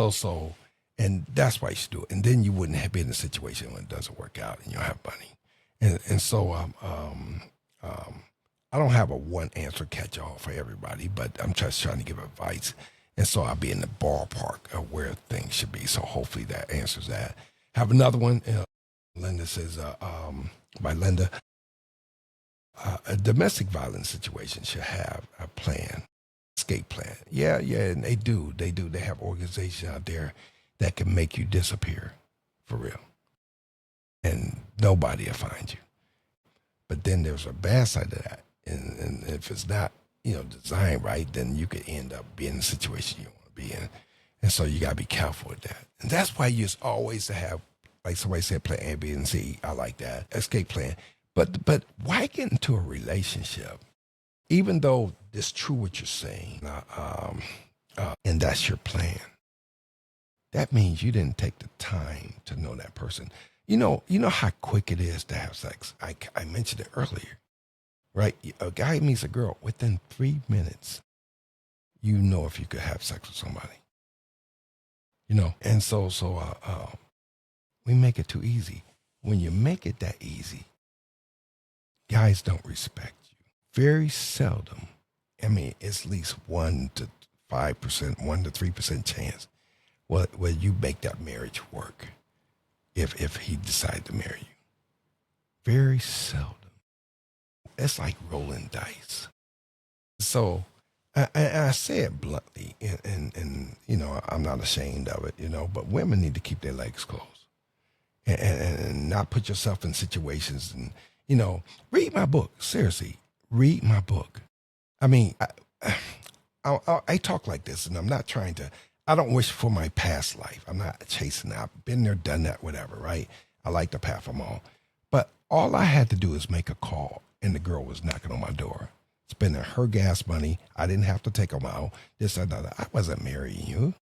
and that's why you should do it. And then you wouldn't have been in a situation when it doesn't work out and you don't have money. I don't have a one answer catch all for everybody, but I'm just trying to give advice. And so I'll be in the ballpark of where things should be. So hopefully that answers that. Have another one. Linda says, by Linda, a domestic violence situation should have a plan, escape plan. Yeah, and they do. They have organizations out there that can make you disappear, for real. And nobody will find you. But then there's a bad side of that. And if it's not, designed right, then you could end up being in a situation you don't want to be in. And so you got to be careful with that. And that's why you always have, like somebody said, plan A, B, and C. I like that. Escape plan. But why get into a relationship, even though it's true what you're saying, and that's your plan? That means you didn't take the time to know that person. You know how quick it is to have sex. I mentioned it earlier, right? A guy meets a girl within 3 minutes. You know if you could have sex with somebody. And so we make it too easy. When you make it that easy, guys don't respect you. Very seldom. I mean, it's at least 1 to 5%, 1 to 3% chance where you make that marriage work if he decides to marry you. Very seldom. It's like rolling dice. So I say it bluntly, and I'm not ashamed of it, but women need to keep their legs closed and not put yourself in situations and, read my book. Seriously, read my book. I mean, I talk like this, and I'm not trying to, I don't wish for my past life. I'm not chasing that. I've been there, done that, whatever, right? I like the path I'm on. But all I had to do is make a call, and the girl was knocking on my door, spending her gas money. I didn't have to take them out. This, another. I wasn't marrying you.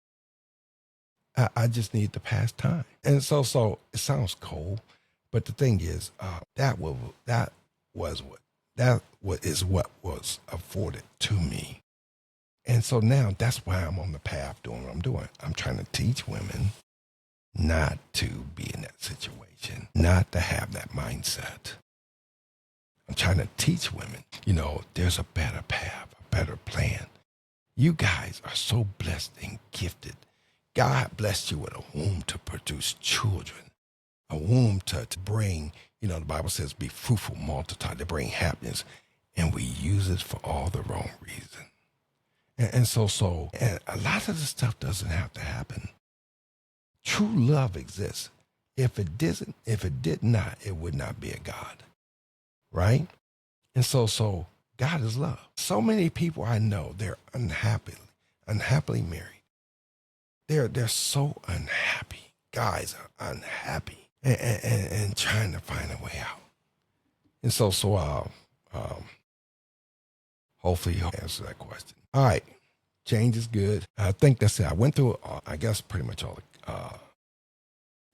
I just needed to pass time. And so it sounds cold, but the thing is, that is what was afforded to me. And so now that's why I'm on the path doing what I'm doing. I'm trying to teach women not to be in that situation, not to have that mindset. I'm trying to teach women, there's a better path, a better plan. You guys are so blessed and gifted. God blessed you with a womb to produce children, a womb to bring, the Bible says, be fruitful, multiply, to bring happiness. And we use it for all the wrong reasons. And a lot of the stuff doesn't have to happen. True love exists. If it did not, it would not be a God, right? And so God is love. So many people I know, they're unhappily married. They're so unhappy. Guys are unhappy and trying to find a way out. And hopefully you'll answer that question. All right. Change is good. I think that's it. I went through, I guess, pretty much all the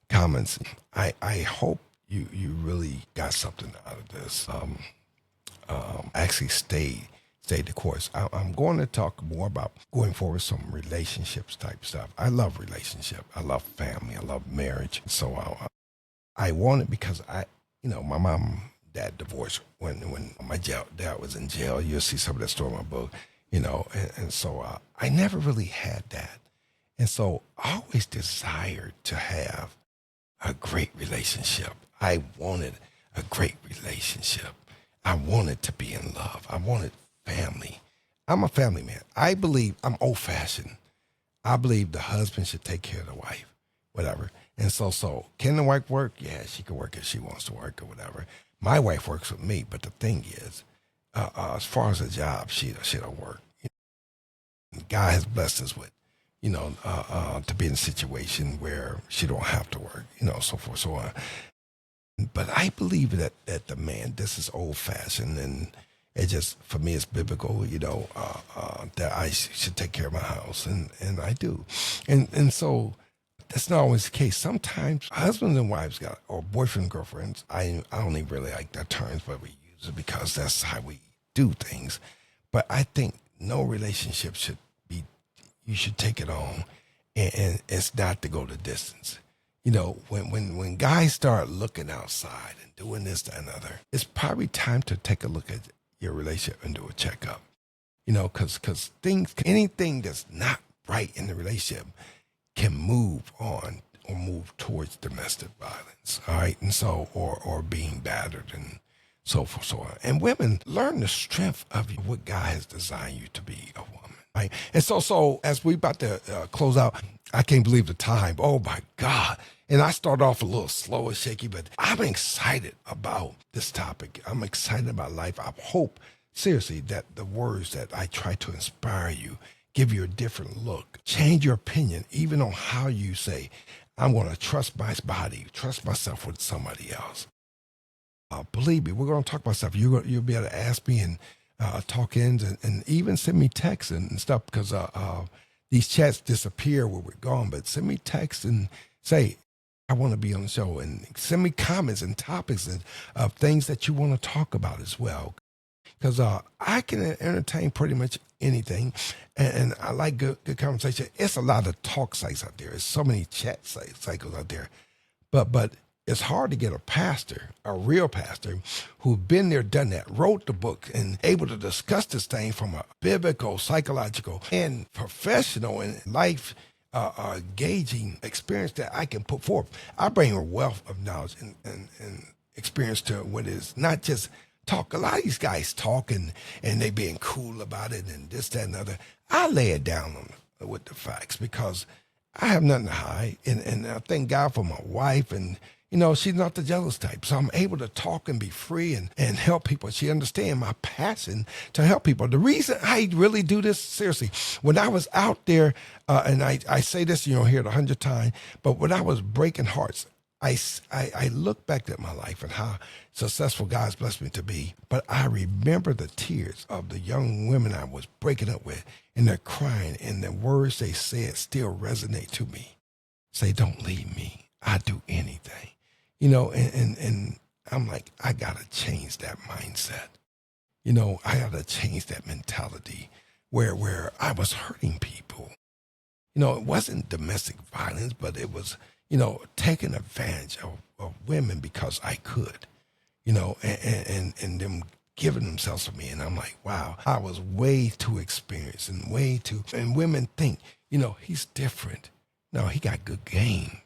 comments. I hope you really got something out of this. Actually stayed the course. I'm going to talk more about going forward some relationships type stuff. I love relationship. I love family. I love marriage. So I want it because my mom and dad divorced when my dad was in jail. You'll see some of that story in my book, and so I never really had that. And so I always desired to have a great relationship. I wanted a great relationship. I wanted to be in love. I wanted family. I'm a family man. I believe I'm old fashioned. I believe the husband should take care of the wife, whatever. And so can the wife work? Yeah, she can work if she wants to work or whatever. My wife works with me, but the thing is, as far as a job, she don't work. God has blessed us with, to be in a situation where she don't have to work, so forth, so on. But I believe that the man, this is old fashioned, and it just, for me, it's biblical, that I should take care of my house, and I do. And so that's not always the case. Sometimes husbands and wives or boyfriend and girlfriends, I don't even really like that terms, but we use it because that's how we do things. But I think no relationship you should take it on, and it's not to go the distance. When guys start looking outside and doing this, that, and other, it's probably time to take a look at your relationship and do a checkup. Because anything that's not right in the relationship can move on or move towards domestic violence. All right, and so or being battered and so forth, so on. And women, learn the strength of what God has designed you to be, a woman. Right, and so as we about to close out, I can't believe the time. Oh my God. And I start off a little slow and shaky, but I'm excited about this topic. I'm excited about life. I hope, seriously, that the words that I try to inspire you, give you a different look, change your opinion, even on how you say, I'm going to trust my body, trust myself with somebody else. Believe me, we're going to talk about stuff. You'll be able to ask me and talk ins and even send me texts and stuff, because these chats disappear when we're gone. But send me texts and say, I want to be on the show, and send me comments and topics of things that you want to talk about as well. Because I can entertain pretty much anything, and I like good conversation. It's a lot of talk sites out there. There's so many chat cycles out there. But it's hard to get a pastor, a real pastor, who's been there, done that, wrote the book, and able to discuss this thing from a biblical, psychological, and professional and life gauging experience that I can put forth. I bring a wealth of knowledge and experience to what is not just talk. A lot of these guys talk and they being cool about it and this, that, and the other. I lay it down with the facts because I have nothing to hide. And I thank God for my wife, and she's not the jealous type. So I'm able to talk and be free and help people. She understands my passion to help people. The reason I really do this, seriously, when I was out there, and I say this, hear it 100 times, but when I was breaking hearts, I look back at my life and how successful God's blessed me to be, but I remember the tears of the young women I was breaking up with, and they're crying, and the words they said still resonate to me. Say, don't leave me. I'll do anything. And I'm like, I got to change that mindset. I got to change that mentality where I was hurting people. It wasn't domestic violence, but it was, taking advantage of women because I could, and them giving themselves to me. And I'm like, wow, I was way too experienced and women think, he's different. No, he got good game.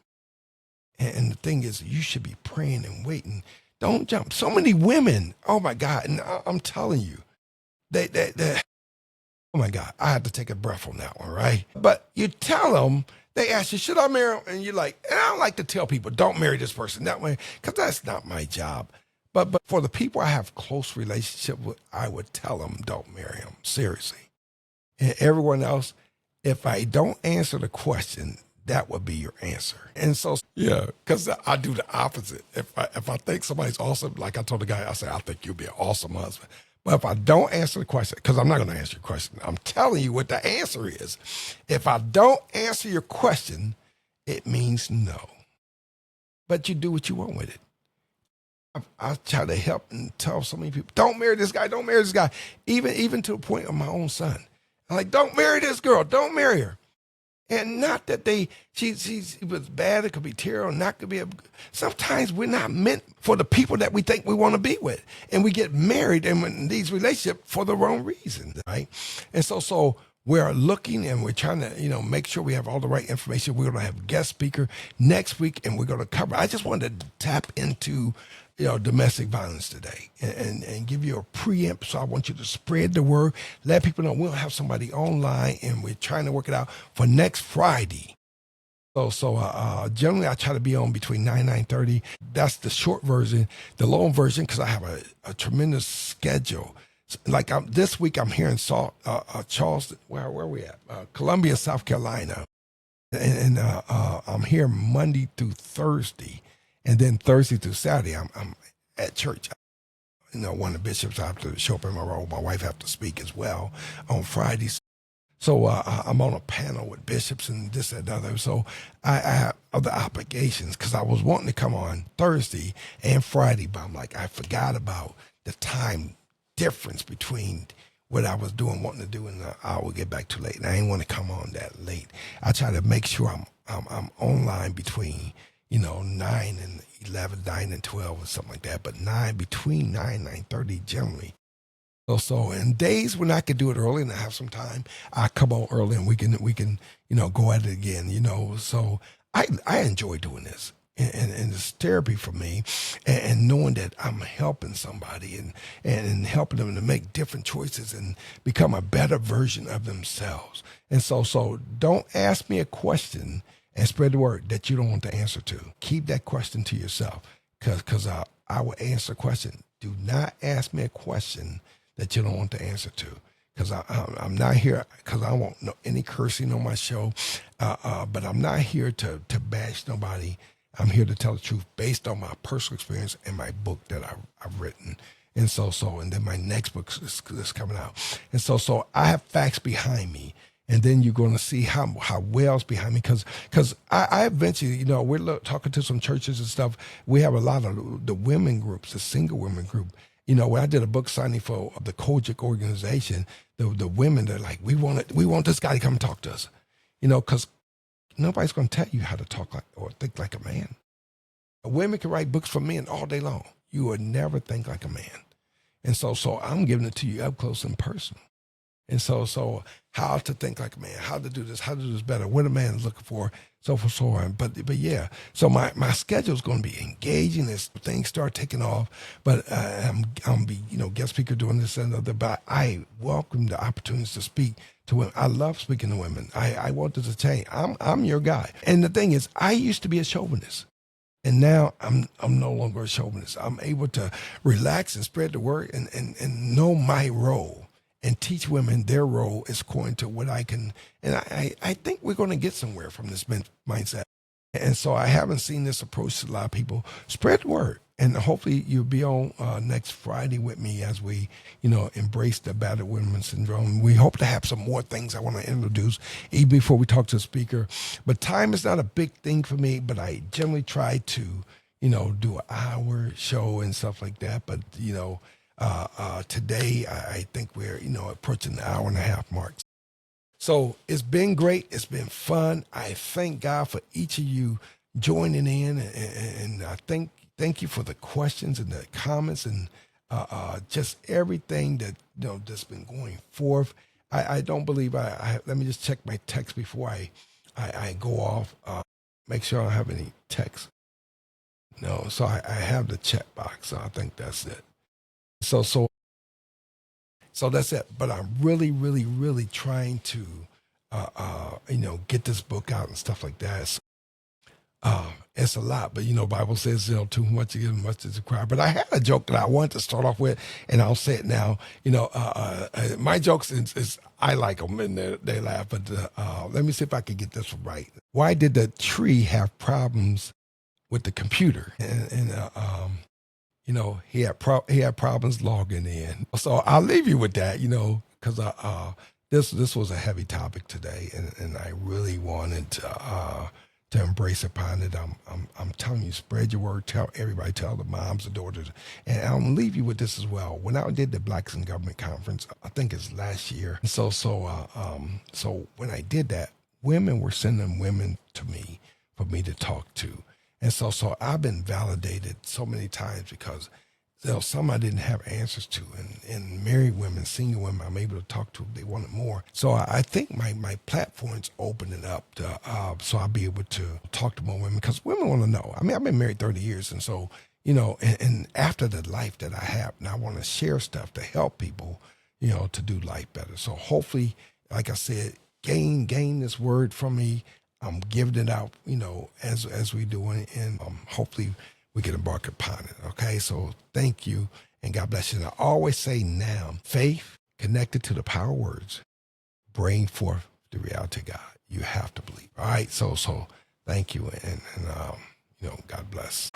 And the thing is, you should be praying and waiting. Don't jump. So many women, oh my God, and I'm telling you, they oh my God, I had to take a breath on that one, right? But you tell them, they ask you, should I marry him? And you're like, and I don't like to tell people, don't marry this person that way, because that's not my job. But for the people I have close relationship with, I would tell them, don't marry him, seriously. And everyone else, if I don't answer the question, that would be your answer. And so, yeah, because I do the opposite. If I think somebody's awesome, like I told the guy, I say, I think you'll be an awesome husband. But if I don't answer the question, because I'm not going to answer your question, I'm telling you what the answer is. If I don't answer your question, it means no. But you do what you want with it. I try to help and tell so many people, don't marry this guy, don't marry this guy. Even to the point of my own son. I'm like, don't marry this girl, don't marry her. And not that she was bad, it could be terrible, not could be. Sometimes we're not meant for the people that we think we want to be with. And we get married and in these relationships for the wrong reason, right? And so we're looking and we're trying to, make sure we have all the right information. We're going to have a guest speaker next week, and we're going to cover. I just wanted to tap into, domestic violence today and give you a preempt. So I want you to spread the word, let people know we'll have somebody online, and we're trying to work it out for next Friday. So generally I try to be on between 9 and 9:30. That's the short version. The long version, because I have a tremendous schedule. Like this week, I'm here in Charleston. Where are we at? Columbia, South Carolina, and I'm here Monday through Thursday, and then Thursday through Saturday, I'm at church. One of the bishops I have to show up in my role. My wife have to speak as well on Fridays. So I'm on a panel with bishops and this and other. So I have other obligations because I was wanting to come on Thursday and Friday, but I'm like, I forgot about the time difference between what I was doing, wanting to do, and I would get back too late. And I didn't want to come on that late. I try to make sure I'm online between 9 and 11, 9 and 12 or something like that. But between 9 and 9:30 generally. So in days when I could do it early and I have some time, I come on early and we can go at it again. So I enjoy doing this. And it's therapy for me, and knowing that I'm helping somebody and helping them to make different choices and become a better version of themselves. And so don't ask me a question and spread the word that you don't want the answer to. Keep that question to yourself, because I will answer a question. Do not ask me a question that you don't want the answer to, because I'm not here because I want any cursing on my show, but I'm not here to bash nobody. I'm here to tell the truth based on my personal experience and my book that I've written. And and then my next book is coming out. And so I have facts behind me. And then you're going to see how well it's behind me. Because I eventually, we're talking to some churches and stuff. We have a lot of the women groups, the single women group. When I did a book signing for the Kojic organization, the women, they're like, we want this guy to come and talk to us. Because nobody's going to tell you how to talk like or think like a man. Women can write books for men all day long. You would never think like a man. And so I'm giving it to you up close and personal. And so how to think like a man, how to do this better, what a man is looking for, so forth, so on. But yeah, so my schedule is going to be engaging as things start taking off. But I'm be guest speaker doing this and other. But I welcome the opportunities to speak to women. I love speaking to women. I want this to change. I'm your guy. And the thing is, I used to be a chauvinist. And now I'm no longer a chauvinist. I'm able to relax and spread the word and know my role and teach women their role is according to what I can. And I think we're going to get somewhere from this mindset. And so I haven't seen this approach to a lot of people. Spread the word. And hopefully you'll be on next Friday with me as we, embrace the battered women syndrome. We hope to have some more things I want to introduce even before we talk to the speaker. But time is not a big thing for me, but I generally try to, do an hour show and stuff like that. But, today I think we're, approaching the hour and a half mark. So it's been great. It's been fun. I thank God for each of you joining in, and I thank you for the questions and the comments and just everything that that's been going forth. I don't believe I let me just check my text before I go off. Make sure I don't have any text. No, so I have the chat box. So I think that's it. So that's it. But I'm really, really, really trying to, get this book out and stuff like that. So, it's a lot, but Bible says, too much to give, much is required. But I had a joke that I wanted to start off with, and I'll say it now. My jokes is I like them and they laugh. But let me see if I can get this right. Why did the tree have problems with the computer? He had problems logging in. So I'll leave you with that, because this was a heavy topic today, and I really wanted to embrace upon it. I'm telling you, spread your word, tell everybody, tell the moms, the daughters, and I'll leave you with this as well. When I did the Blacks in Government conference, I think it's last year. So when I did that, women were sending women to me for me to talk to. And so I've been validated so many times because some I didn't have answers to, and married women, single women, I'm able to talk to if they wanted more. So I think my platform's opening up to, so I'll be able to talk to more women because women want to know. I mean, I've been married 30 years, and so and after the life that I have, now I want to share stuff to help people, to do life better. So hopefully, like I said, gain this word from me. I'm giving it out, as we do it, and hopefully we can embark upon it. Okay, so thank you, and God bless you. And I always say now, faith connected to the power words, bring forth the reality of God. You have to believe. All right, so thank you, and God bless.